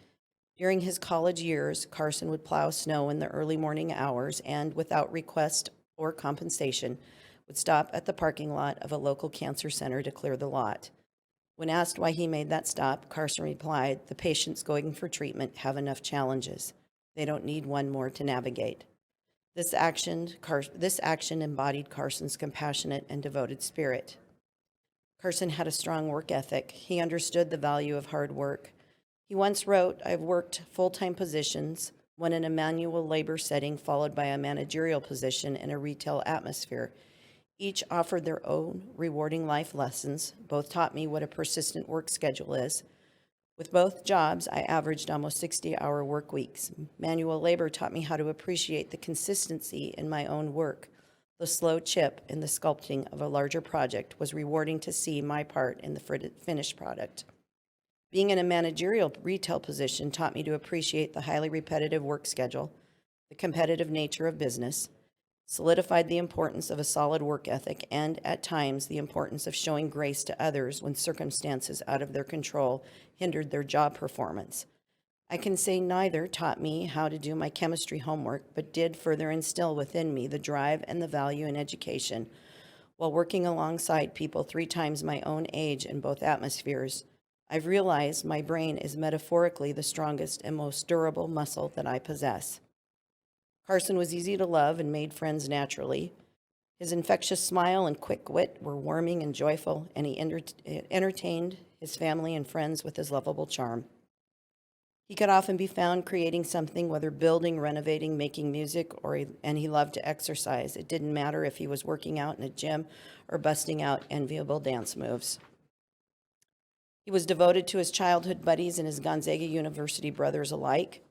During his college years, Carson would plow snow in the early morning hours and, without request or compensation, would stop at the parking lot of a local cancer center to clear the lot. When asked why he made that stop, Carson replied, "The patients going for treatment have enough challenges. They don't need one more to navigate." This action embodied Carson's compassionate and devoted spirit. Carson had a strong work ethic. He understood the value of hard work. He once wrote, "I've worked full-time positions, one in a manual labor setting followed by a managerial position in a retail atmosphere. Each offered their own rewarding life lessons. Both taught me what a persistent work schedule is. With both jobs, I averaged almost 60-hour work weeks. Manual labor taught me how to appreciate the consistency in my own work. The slow chip in the sculpting of a larger project was rewarding to see my part in the finished product. Being in a managerial retail position taught me to appreciate the highly repetitive work schedule, the competitive nature of business, solidified the importance of a solid work ethic, and at times the importance of showing grace to others when circumstances out of their control hindered their job performance. I can say neither taught me how to do my chemistry homework, but did further instill within me the drive and the value in education. While working alongside people 3 times my own age in both atmospheres, I've realized my brain is metaphorically the strongest and most durable muscle that I possess." Carson was easy to love and made friends naturally. His infectious smile and quick wit were warming and joyful, and he entertained his family and friends with his lovable charm. He could often be found creating something, whether building, renovating, making music, and he loved to exercise. It didn't matter if he was working out in a gym or busting out enviable dance moves. He was devoted to his childhood buddies and his Gonzaga University brothers alike.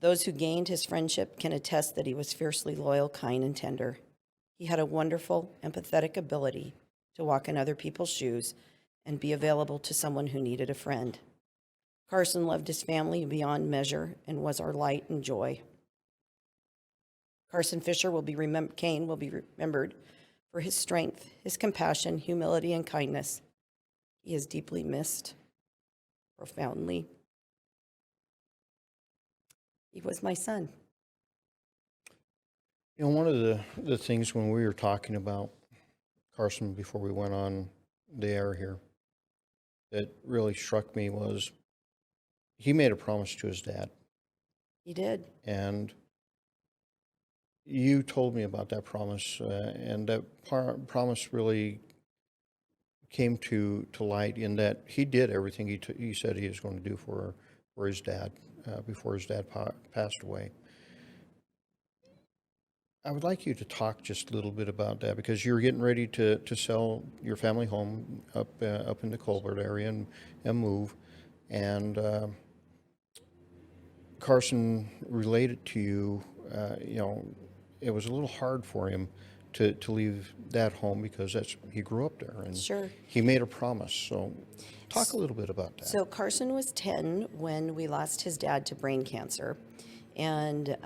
Those who gained his friendship can attest that he was fiercely loyal, kind, and tender. He had a wonderful, empathetic ability to walk in other people's shoes and be available to someone who needed a friend. Carson loved his family beyond measure and was our light and joy. Carson Fisher Kane will be remembered for his strength, his compassion, humility, and kindness. He is deeply missed, profoundly. He was my son. You know, one of the things when we were talking about Carson before we went on the air here that really struck me was he made a promise to his dad. He did. And you told me about that promise, and that promise really came to light in that he did everything he said he was going to do for his dad before his dad passed away. I would like you to talk just a little bit about that, because you're getting ready to sell your family home up in the Colbert area and move. And Carson related to you, you know, it was a little hard for him to leave that home because he grew up there, and sure, he made a promise. So talk a little bit about that. So Carson was 10 when we lost his dad to brain cancer, and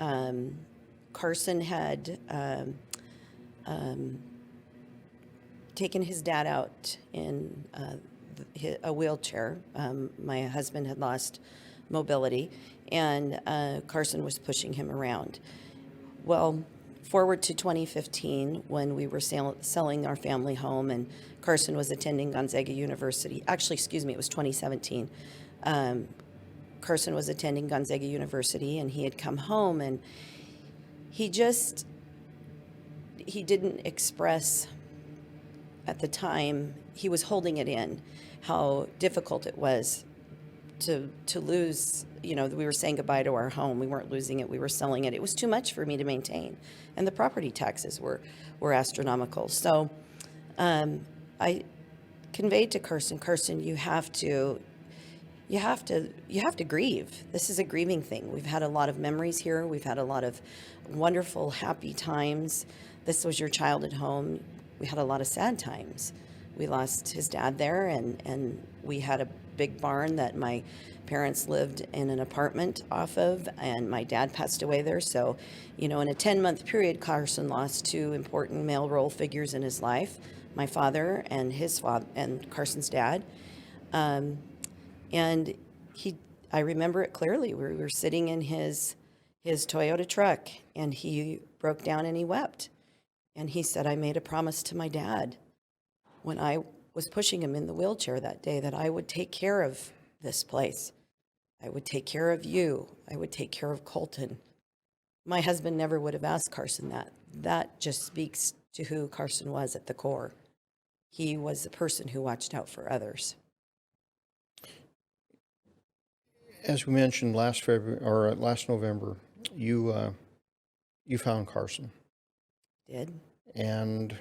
Carson had taken his dad out in a wheelchair. My husband had lost mobility, and Carson was pushing him around. Well, forward to 2015, when we were selling our family home, and Carson was attending Gonzaga University. Actually, excuse me, it was 2017. Carson was attending Gonzaga University, and he had come home, and he didn't express at the time, he was holding it in, how difficult it was to lose. You know, we were saying goodbye to our home. We weren't losing it, we were selling it. It was too much for me to maintain. And the property taxes were astronomical. So I conveyed to Carson, you have to grieve. This is a grieving thing. We've had a lot of memories here. We've had a lot of wonderful, happy times. This was your childhood home. We had a lot of sad times. We lost his dad there, and we had a big barn that my parents lived in an apartment off of, and my dad passed away there. So, in a 10-month period, Carson lost two important male role figures in his life, my father and his father, and Carson's dad. And I remember it clearly. We were sitting in his Toyota truck, and he broke down and he wept. And he said, I made a promise to my dad when I was pushing him in the wheelchair that day that I would take care of this place. I would take care of you. I would take care of Colton. My husband never would have asked Carson that. That just speaks to who Carson was at the core. He was the person who watched out for others. As we mentioned last November, you found Carson. Did. And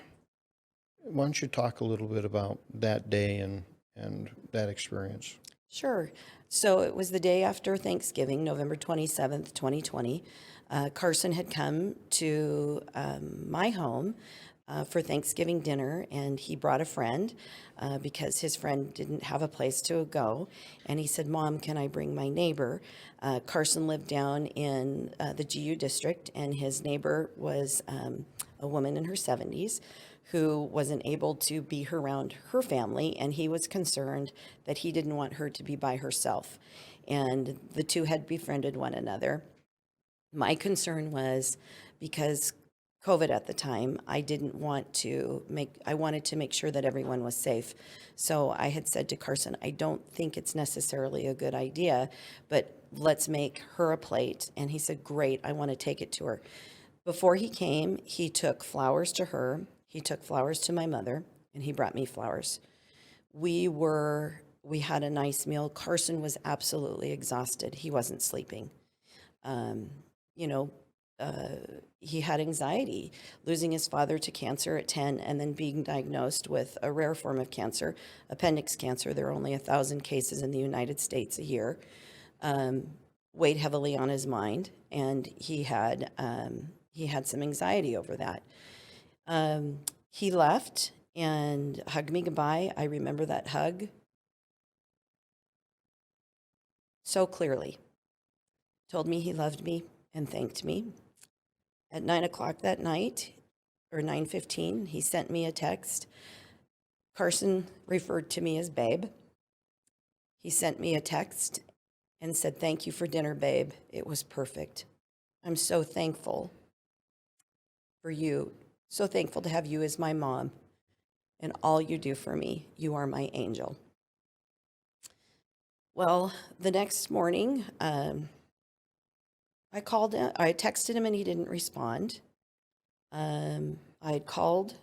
why don't you talk a little bit about that day and that experience? Sure. So it was the day after Thanksgiving, November 27th, 2020. Carson had come to my home for Thanksgiving dinner, and he brought a friend because his friend didn't have a place to go. And he said, Mom, can I bring my neighbor? Carson lived down in the GU district, and his neighbor was a woman in her 70s who wasn't able to be around her family, and he was concerned that he didn't want her to be by herself. And the two had befriended one another. My concern was because COVID at the time, I wanted to make sure that everyone was safe. So I had said to Carson, I don't think it's necessarily a good idea, but let's make her a plate. And he said, great, I want to take it to her. Before he came, he took flowers to her, he took flowers to my mother, and he brought me flowers. We had a nice meal. Carson was absolutely exhausted. He wasn't sleeping. He had anxiety, losing his father to cancer at 10 and then being diagnosed with a rare form of cancer, appendix cancer. There are only 1,000 cases in the United States a year. Weighed heavily on his mind, and he had some anxiety over that. He left and hugged me goodbye. I remember that hug so clearly. Told me he loved me and thanked me. At 9 o'clock that night, or 9:15, he sent me a text. Carson referred to me as babe. He sent me a text and said, thank you for dinner, babe. It was perfect. I'm so thankful for you. So thankful to have you as my mom and all you do for me. You are my angel. Well, the next morning, I texted him and he didn't respond. I had called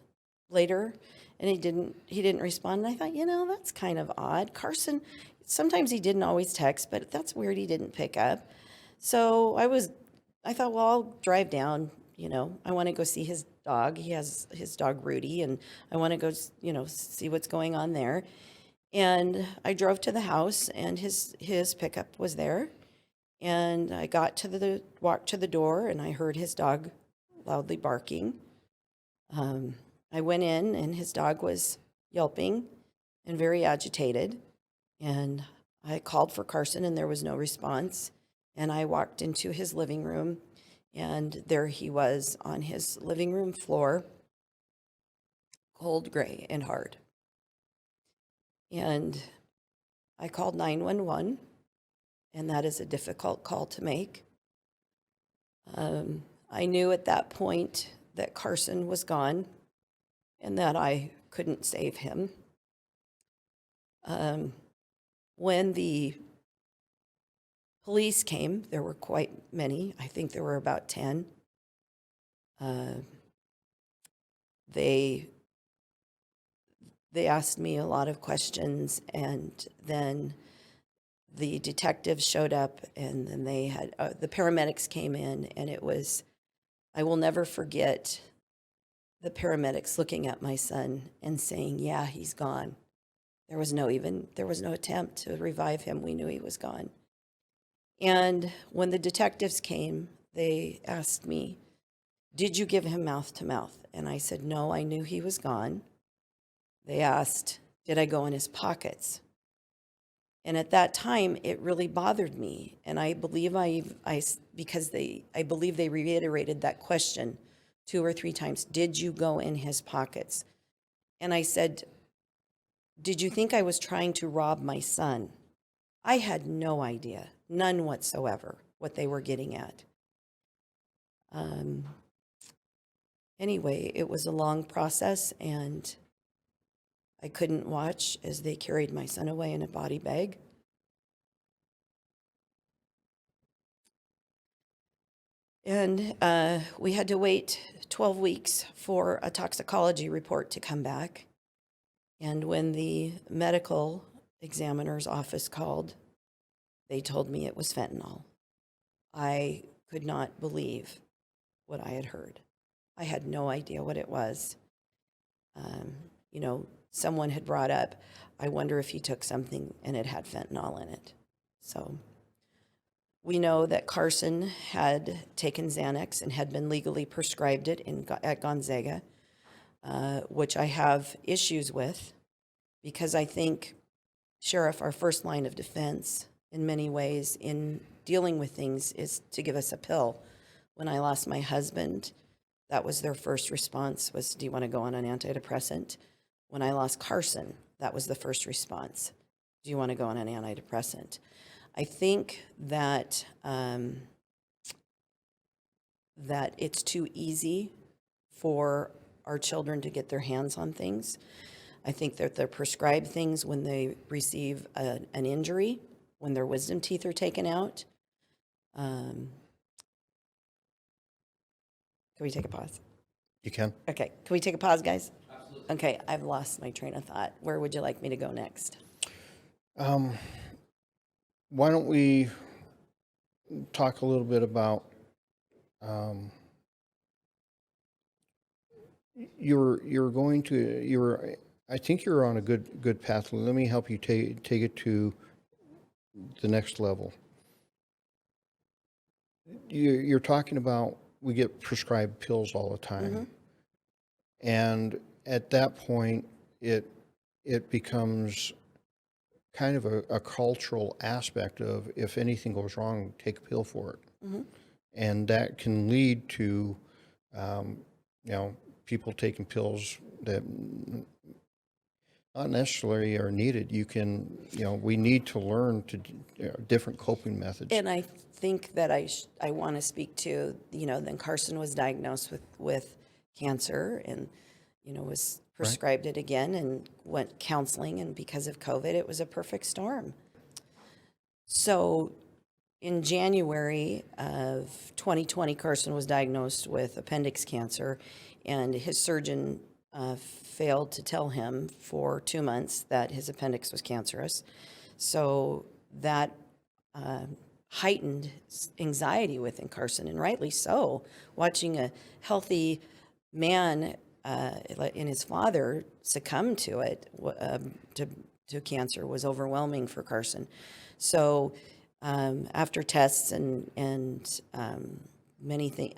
later and he didn't respond. And I thought, that's kind of odd. Carson, sometimes he didn't always text, but that's weird he didn't pick up. So I thought, well, I'll drive down. I want to go see his dog. He has his dog Rudy, and I want to go, see what's going on there. And I drove to the house, and his pickup was there. And I walked to the door, and I heard his dog loudly barking. I went in, and his dog was yelping and very agitated. And I called for Carson, and there was no response. And I walked into his living room, and there he was on his living room floor, cold, gray, and hard. And I called 911, and that is a difficult call to make. I knew at that point that Carson was gone and that I couldn't save him. When the police came, there were quite many. I think there were about 10. They asked me a lot of questions, and then the detectives showed up, and then they had the paramedics came in, and I will never forget the paramedics looking at my son and saying, yeah, he's gone. There was no attempt to revive him. We knew he was gone. And when the detectives came, they asked me, did you give him mouth to mouth? And I said, no, I knew he was gone. they asked, did I go in his pockets? And at that time, it really bothered me. And I believe I believe they reiterated that question 2 or 3 times. Did you go in his pockets? And I said, did you think I was trying to rob my son? I had no idea, none whatsoever, what they were getting at. Anyway, it was a long process, and I couldn't watch as they carried my son away in a body bag. And we had to wait 12 weeks for a toxicology report to come back. And when the medical examiner's office called, they told me it was fentanyl. I could not believe what I had heard. I had no idea what it was. Someone had brought up, I wonder if he took something and it had fentanyl in it. So we know that Carson had taken Xanax and had been legally prescribed it at Gonzaga, which I have issues with, because I think, Sheriff, our first line of defense in many ways in dealing with things is to give us a pill. When I lost my husband, that was their first response was, do you want to go on an antidepressant? When I lost Carson, that was the first response. Do you want to go on an antidepressant? I think that that it's too easy for our children to get their hands on things. I think that they're prescribed things when they receive an injury, when their wisdom teeth are taken out. Can we take a pause? You can. Okay, can we take a pause, guys? Absolutely. Okay, I've lost my train of thought. Where would you like me to go next? Why don't we talk a little bit about I think you're on a good path. Let me help you take it to the next level. You're talking about we get prescribed pills all the time. Mm-hmm. And at that point, it becomes kind of a cultural aspect of, if anything goes wrong, take a pill for it. Mm-hmm. And that can lead to, people taking pills that not necessarily are needed. We need to learn different coping methods. And I think that I want to speak to, then Carson was diagnosed with cancer and, was prescribed it again and went counseling. And because of COVID, it was a perfect storm. So in January of 2020, Carson was diagnosed with appendix cancer, and his surgeon failed to tell him for 2 months that his appendix was cancerous. So that heightened anxiety within Carson, and rightly so. Watching a healthy man and his father succumb to it, to cancer, was overwhelming for Carson. So after tests and many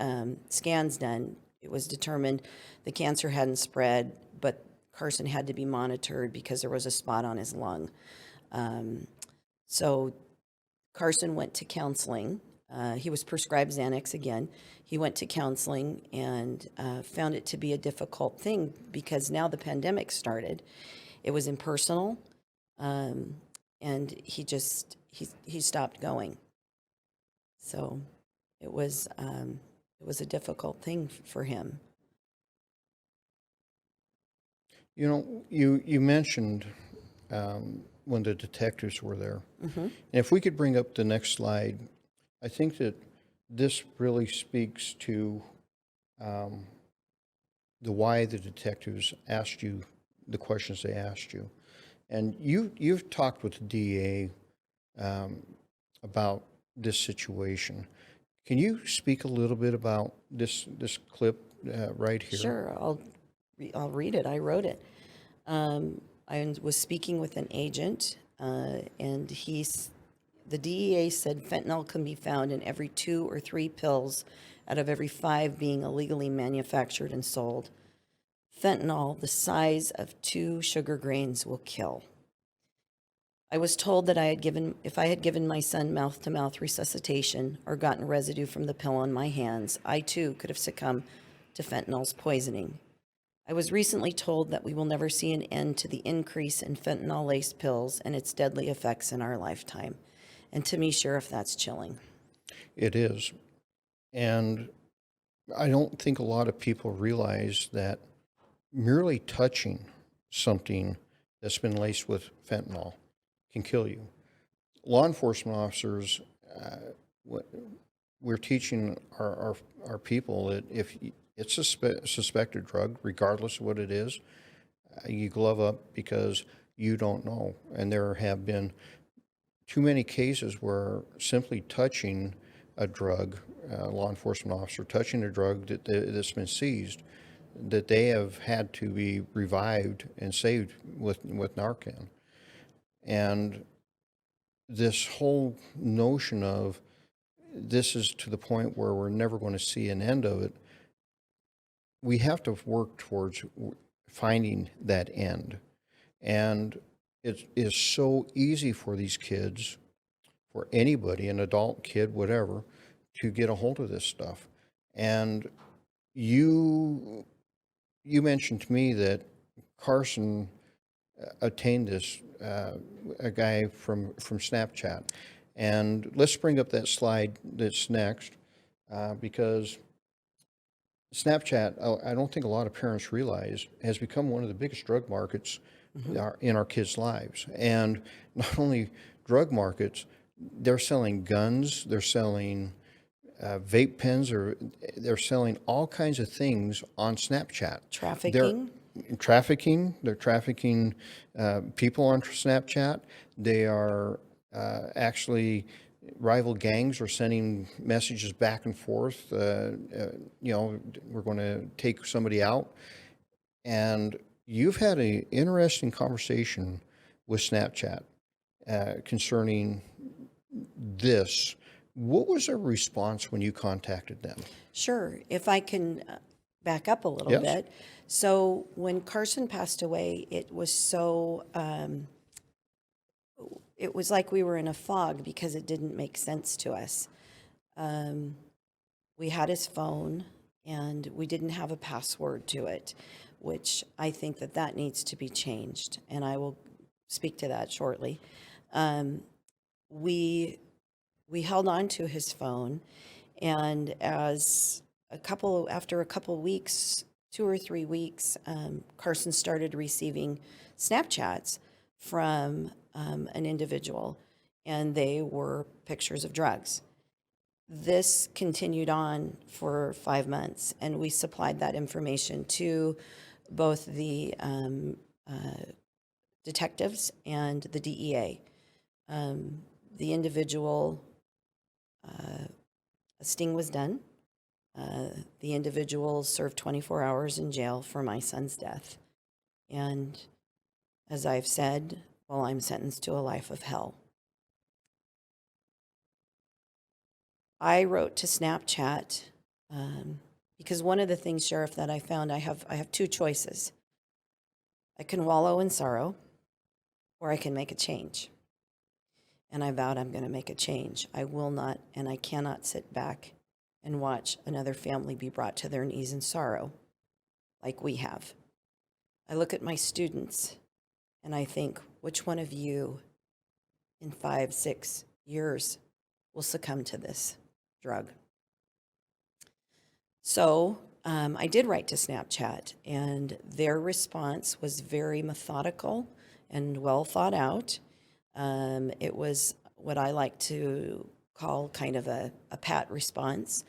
scans done, it was determined the cancer hadn't spread, but Carson had to be monitored because there was a spot on his lung. So Carson went to counseling. He was prescribed Xanax again. He went to counseling and found it to be a difficult thing because now the pandemic started. It was impersonal, and he stopped going. So it was a difficult thing for him. You mentioned when the detectives were there. Mm-hmm. And if we could bring up the next slide, I think that this really speaks to the why the detectives asked you the questions they asked you. And you've talked with the DA about this situation. Can you speak a little bit about this clip right here? Sure, I'll read it. I wrote it. I was speaking with an agent, and the DEA said fentanyl can be found in every 2 or 3 pills out of every 5 being illegally manufactured and sold. Fentanyl, the size of 2 sugar grains, will kill. I was told that if I had given my son mouth-to-mouth resuscitation or gotten residue from the pill on my hands, I too could have succumbed to fentanyl's poisoning. I was recently told that we will never see an end to the increase in fentanyl-laced pills and its deadly effects in our lifetime. And to me, Sheriff, that's chilling. It is. And I don't think a lot of people realize that merely touching something that's been laced with fentanyl can kill you. Law enforcement officers, we're teaching our people that if it's a suspected drug, regardless of what it is, you glove up because you don't know. And there have been too many cases where simply touching a drug, law enforcement officer touching a drug that's been seized, that they have had to be revived and saved with Narcan. And this whole notion of this is to the point where we're never going to see an end of it, we have to work towards finding that end. And it is so easy for these kids, for anybody, an adult, kid, whatever, to get a hold of this stuff. And you mentioned to me that Carson attained this, a guy from Snapchat. And let's bring up that slide that's next, because Snapchat, I don't think a lot of parents realize, has become one of the biggest drug markets in our kids' lives. And not only drug markets, they're selling guns, they're selling vape pens, or they're selling all kinds of things on Snapchat. Trafficking. They're trafficking people on Snapchat. They are actually, rival gangs are sending messages back and forth. We're going to take somebody out. And you've had an interesting conversation with Snapchat concerning this. What was their response when you contacted them? Sure. If I can back up a little bit. So when Carson passed away, it was so, it was like we were in a fog because it didn't make sense to us. We had his phone and we didn't have a password to it, which I think that needs to be changed. And I will speak to that shortly. We held on to his phone, and after a couple weeks, 2 or 3 weeks, Carson started receiving Snapchats from an individual, and they were pictures of drugs. This continued on for 5 months, and we supplied that information to both the detectives and the DEA. The individual, a sting was done. The individual served 24 hours in jail for my son's death. And as I've said, well, I'm sentenced to a life of hell. I wrote to Snapchat because one of the things, Sheriff, that I found, I have 2 choices. I can wallow in sorrow, or I can make a change. And I vowed I'm going to make a change. I will not, and I cannot sit back and watch another family be brought to their knees in sorrow like we have. I look at my students and I think, which one of you in 5, 6 years will succumb to this drug? So I did write to Snapchat, and their response was very methodical and well thought out. It was what I like to call kind of a pat response.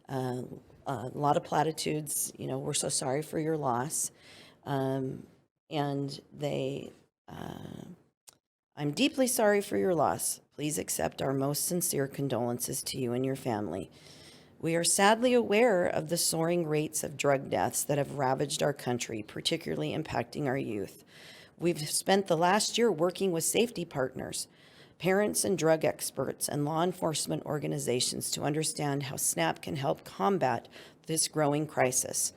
A lot of platitudes, we're so sorry for your loss. And they, I'm deeply sorry for your loss. Please accept our most sincere condolences to you and your family. We are sadly aware of the soaring rates of drug deaths that have ravaged our country, particularly impacting our youth. We've spent the last year working with safety partners, parents and drug experts, and law enforcement organizations to understand how SNAP can help combat this growing crisis.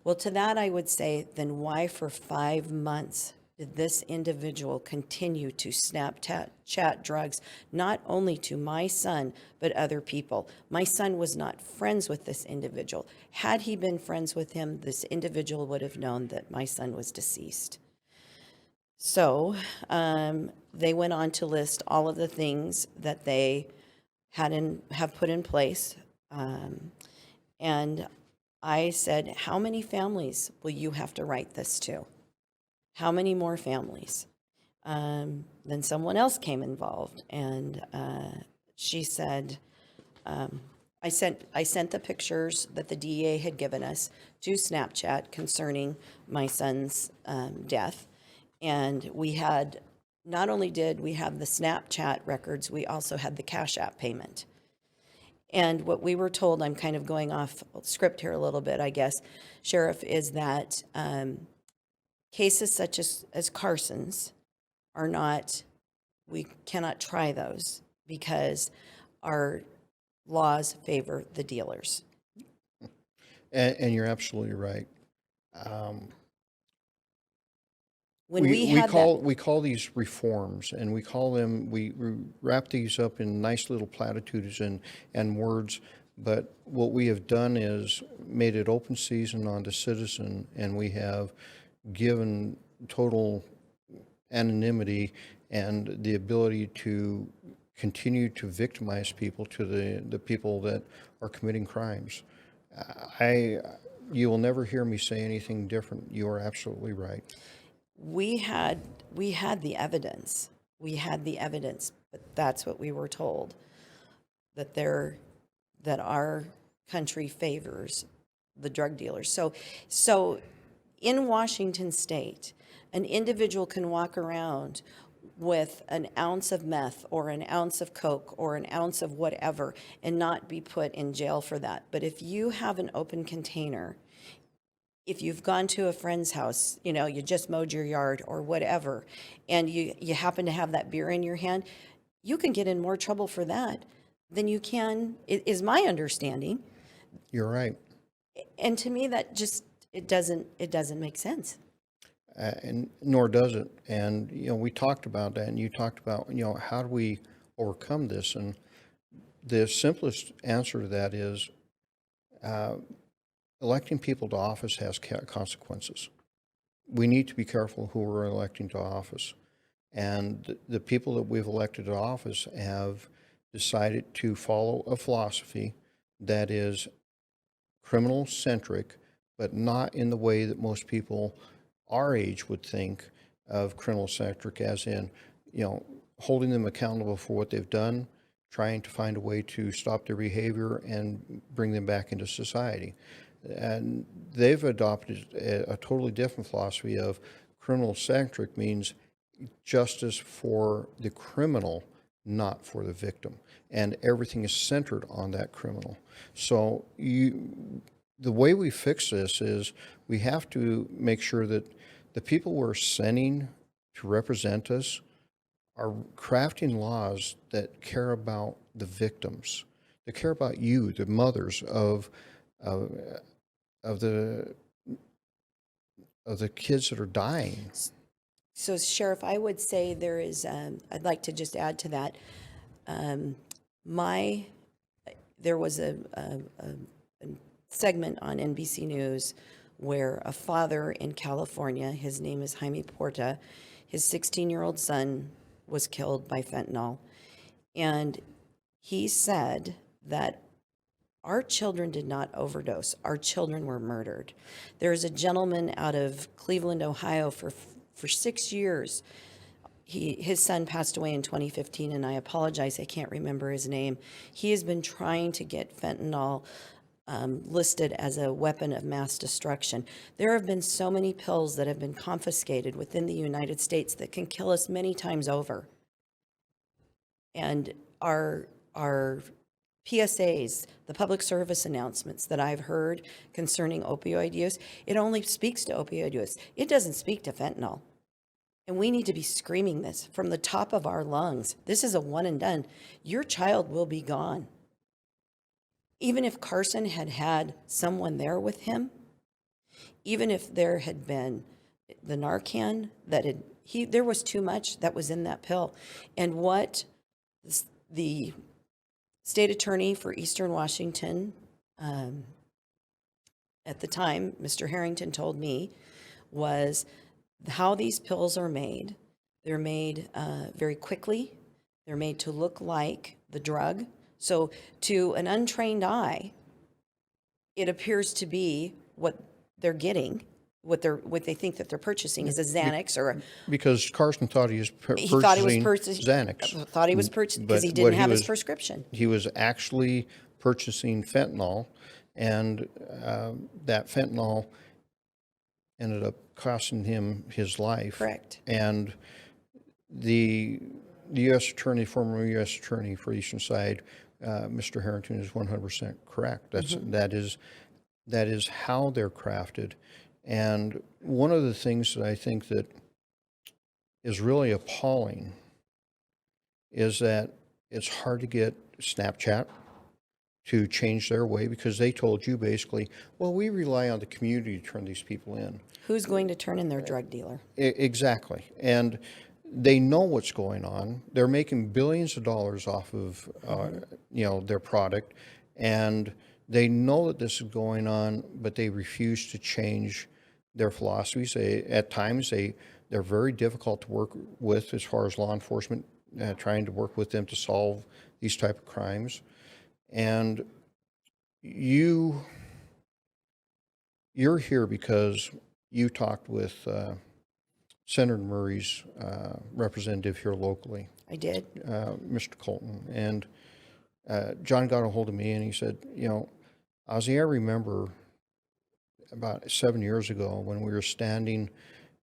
Well, to that I would say, then why for 5 months did this individual continue to Snapchat drugs, not only to my son, but other people? My son was not friends with this individual. Had he been friends with him, this individual would have known that my son was deceased. So they went on to list all of the things that they have put in place. And I said, how many families will you have to write this to? How many more families? Then someone else came involved, and she said, I sent the pictures that the DEA had given us to Snapchat concerning my son's death. And we had, not only did we have the Snapchat records, we also had the Cash App payment. And what we were told, I'm kind of going off script here a little bit, I guess, Sheriff, is that cases such as Carson's are not, we cannot try those because our laws favor the dealers. And you're absolutely right. When we call these reforms, and we call them, we wrap these up in nice little platitudes and words, but what we have done is made it open season on the citizen, and we have given total anonymity and the ability to continue to victimize people, to the people that are committing crimes. You will never hear me say anything different. You are absolutely right. We had the evidence. We had the evidence, but that's what we were told, that our country favors the drug dealers. So in Washington State, an individual can walk around with an ounce of meth or an ounce of coke or an ounce of whatever and not be put in jail for that. But if you have an open container, if you've gone to a friend's house, you know, you just mowed your yard or whatever, and you happen to have that beer in your hand, you can get in more trouble for that than you can, is my understanding. You're right. And to me, that just, it doesn't make sense. And nor does it. And, you know, we talked about that, and you talked about, you know, how do we overcome this? And the simplest answer to that is electing people to office has consequences. We need to be careful who we're electing to office. And the people that we've elected to office have decided to follow a philosophy that is criminal-centric, but not in the way that most people our age would think of criminal-centric, as in, you know, holding them accountable for what they've done, trying to find a way to stop their behavior and bring them back into society. And they've adopted a totally different philosophy of criminal-centric means justice for the criminal, not for the victim. And everything is centered on that criminal. So the way we fix this is we have to make sure that the people we're sending to represent us are crafting laws that care about the victims, that care about you, the mothers of the kids that are dying. So, Sheriff, I would say there is, I'd like to just add to that. There was a segment on NBC News where a father in California, his name is Jaime Porta, his 16-year-old son was killed by fentanyl. And he said that our children did not overdose. Our children were murdered. There is a gentleman out of Cleveland, Ohio, for 6 years. His son passed away in 2015, and I apologize, I can't remember his name. He has been trying to get fentanyl listed as a weapon of mass destruction. There have been so many pills that have been confiscated within the United States that can kill us many times over. And our PSAs, the public service announcements that I've heard concerning opioid use, it only speaks to opioid use. It doesn't speak to fentanyl. And we need to be screaming this from the top of our lungs. This is a one and done. Your child will be gone. Even if Carson had had someone there with him, Even if there had been the Narcan there was too much that was in that pill. And what the state attorney for Eastern Washington, at the time, Mr. Harrington told me, was how these pills are made. They're made very quickly. They're made to look like the drug. So to an untrained eye, it appears to be what they're getting, what they think that they're purchasing is a Xanax or because Carson thought he was purchasing Xanax. Thought he was purchasing because he didn't have his prescription. He was actually purchasing fentanyl, and that fentanyl ended up costing him his life. Correct. And the U.S. Attorney, former U.S. Attorney for Eastern Side, Mr. Harrington, is 100% correct. That is how they're crafted. And one of the things that I think that is really appalling is that it's hard to get Snapchat to change their way, because they told you basically, well, we rely on the community to turn these people in. Who's going to turn in their drug dealer? Exactly. And they know what's going on. They're making billions of dollars off of their product, and they know that this is going on, but they refuse to change their philosophies. At times, they're very difficult to work with as far as law enforcement, trying to work with them to solve these type of crimes. And you're here because you talked with Senator Murray's representative here locally. I did. Mr. Colton. And John got a hold of me and he said, Ozzie, I remember about 7 years ago when we were standing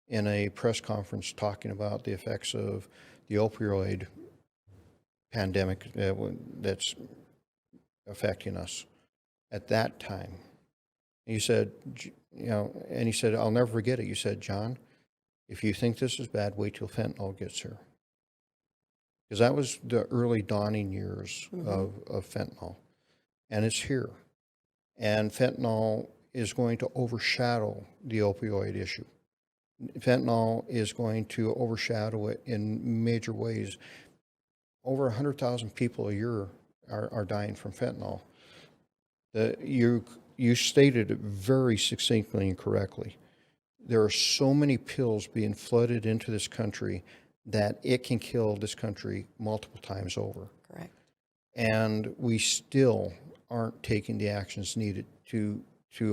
in a press conference talking about the effects of the opioid pandemic that's affecting us at that time. And you said, and he said, I'll never forget it. You said, John, if you think this is bad, wait till fentanyl gets here. Because that was the early dawning years of fentanyl. And it's here. And fentanyl is going to overshadow the opioid issue. Fentanyl is going to overshadow it in major ways. Over 100,000 people a year are dying from fentanyl. You stated it very succinctly and correctly. There are so many pills being flooded into this country that it can kill this country multiple times over. Correct. And we still aren't taking the actions needed to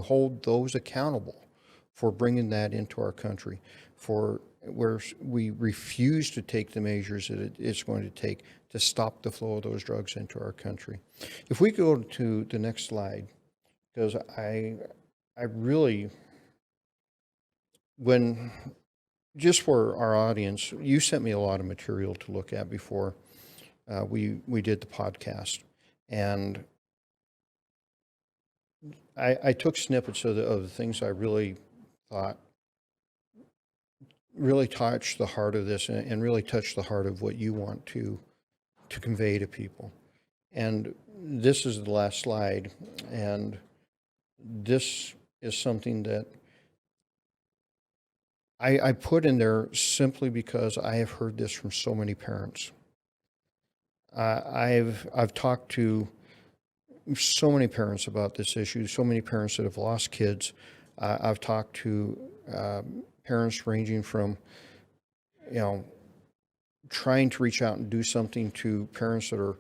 hold those accountable for bringing that into our country, for where we refuse to take the measures that it's going to take to stop the flow of those drugs into our country. If we go to the next slide, because I really, just for our audience, you sent me a lot of material to look at before we did the podcast, and I took snippets of the things I really thought really touched the heart of this, and really touched the heart of what you want to convey to people. And this is the last slide, and this is something that I put in there simply because I have heard this from so many parents. I've talked to so many parents about this issue, so many parents that have lost kids. I've talked to parents ranging from, trying to reach out and do something, to parents that are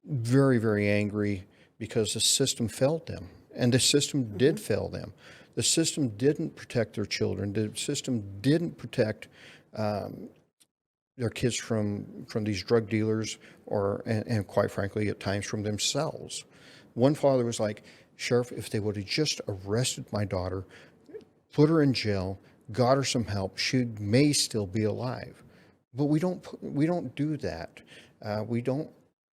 very, very angry because the system failed them. And the system did fail them. The system didn't protect their children. The system didn't protect their kids from these drug dealers, and quite frankly, at times from themselves. One father was like, Sheriff, if they would have just arrested my daughter, put her in jail, got her some help, she may still be alive. But we don't do that.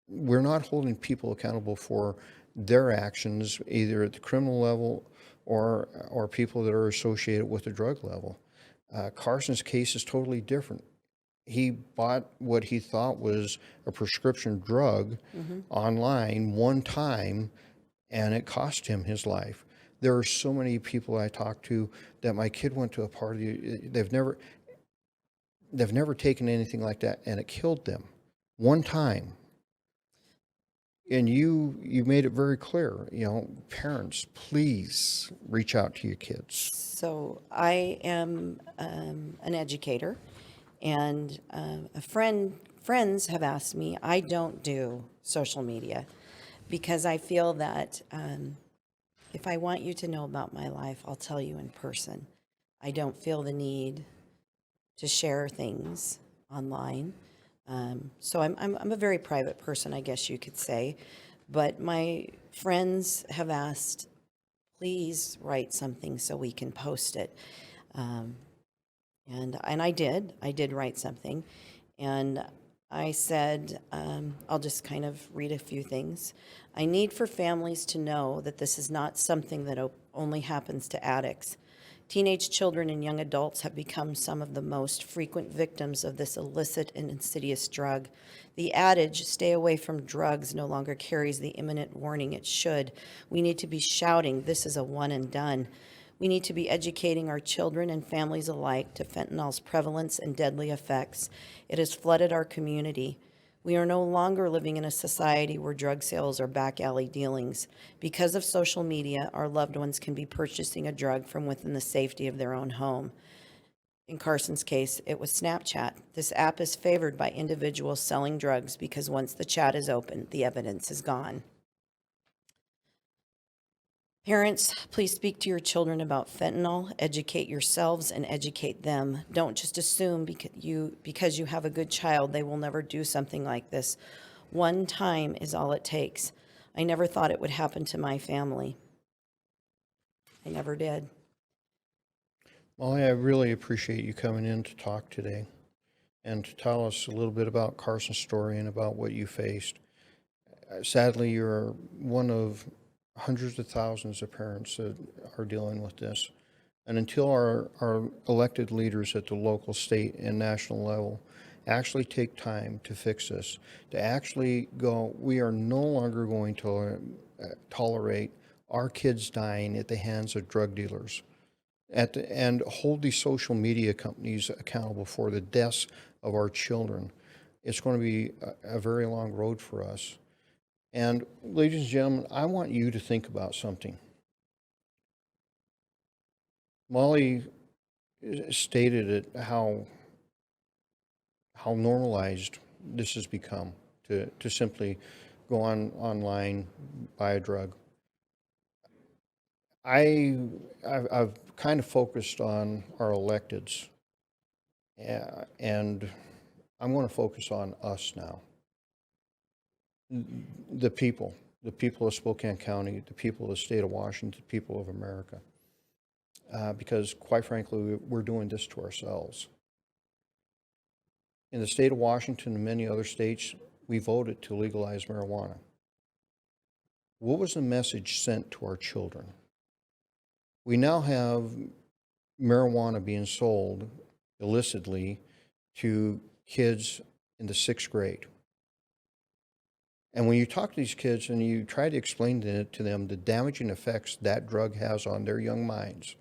We're not holding people accountable for their actions, either at the criminal level or people that are associated with the drug level. Carson's case is totally different. He bought what he thought was a prescription drug online one time, and it cost him his life. There are so many people I talk to that my kid went to a party. They've never taken anything like that, and it killed them one time. And you made it very clear, parents, please reach out to your kids. So I am an educator, and friends have asked me. I don't do social media because I feel that if I want you to know about my life, I'll tell you in person. I don't feel the need to share things online. So I'm a very private person, I guess you could say. But my friends have asked, please write something so we can post it. And I did write something. And I said, I'll just kind of read a few things. I need for families to know that this is not something that only happens to addicts. Teenage children and young adults have become some of the most frequent victims of this illicit and insidious drug. The adage, stay away from drugs, no longer carries the imminent warning it should. We need to be shouting, this is a one and done. We need to be educating our children and families alike to fentanyl's prevalence and deadly effects. It has flooded our community. We are no longer living in a society where drug sales are back alley dealings. Because of social media, our loved ones can be purchasing a drug from within the safety of their own home. In Carson's case, it was Snapchat. This app is favored by individuals selling drugs because once the chat is open, the evidence is gone. Parents, please speak to your children about fentanyl, educate yourselves and educate them. Don't just assume because you have a good child, they will never do something like this. One time is all it takes. I never thought it would happen to my family. I never did. Molly, I really appreciate you coming in to talk today and to tell us a little bit about Carson's story and about what you faced. Sadly, you're one of hundreds of thousands of parents that are dealing with this. And until our elected leaders at the local, state, and national level actually take time to fix this, to actually go, we are no longer going to tolerate our kids dying at the hands of drug dealers, and hold these social media companies accountable for the deaths of our children. It's going to be a very long road for us. And ladies and gentlemen, I want you to think about something. Molly stated it, how normalized this has become to simply go online, buy a drug. I've kind of focused on our electeds, and I'm going to focus on us now. The people of Spokane County, the people of the state of Washington, the people of America. Because quite frankly, we're doing this to ourselves. In the state of Washington and many other states, we voted to legalize marijuana. What was the message sent to our children? We now have marijuana being sold illicitly to kids in the 6th grade. And when you talk to these kids and you try to explain to them the damaging effects that drug has on their young minds,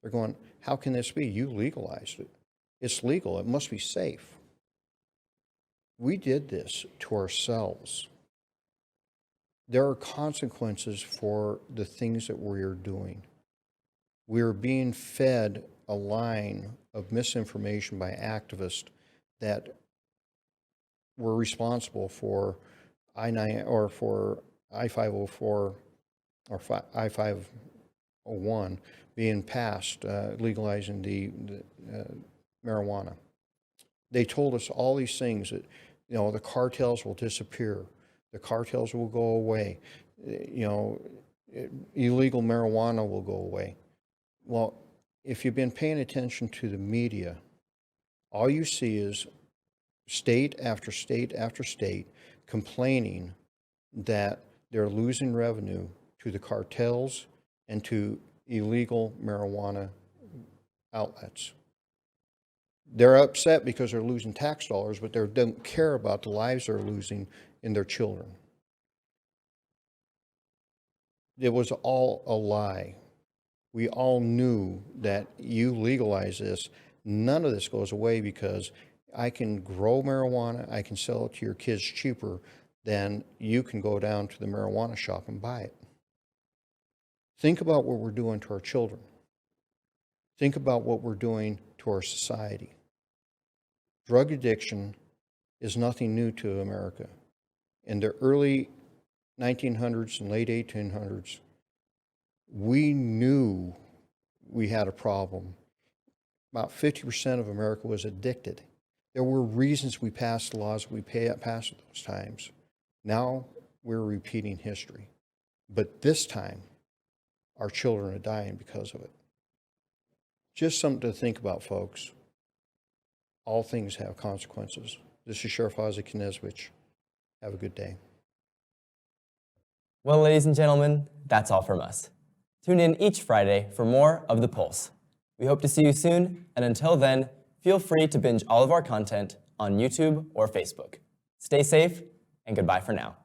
they're going, how can this be? You legalized it. It's legal. It must be safe. We did this to ourselves. There are consequences for the things that we are doing. We are being fed a line of misinformation by activists that were responsible for I-9 or for I-504 or I-501 being passed, legalizing the marijuana. They told us all these things that, the cartels will disappear, the cartels will go away, illegal marijuana will go away. Well, if you've been paying attention to the media, all you see is state after state after state complaining that they're losing revenue to the cartels and to illegal marijuana outlets. They're upset because they're losing tax dollars, but they don't care about the lives they're losing in their children. It was all a lie. We all knew that you legalize this, none of this goes away because I can grow marijuana, I can sell it to your kids cheaper than you can go down to the marijuana shop and buy it. Think about what we're doing to our children. Think about what we're doing to our society. Drug addiction is nothing new to America. In the early 1900s and late 1800s, we knew we had a problem. About 50% of America was addicted. There were reasons we passed laws we passed at those times. Now we're repeating history. But this time, our children are dying because of it. Just something to think about, folks. All things have consequences. This is Sheriff Ozzie Knezovich. Have a good day. Well, ladies and gentlemen, that's all from us. Tune in each Friday for more of The Pulse. We hope to see you soon, and until then, feel free to binge all of our content on YouTube or Facebook. Stay safe, and goodbye for now.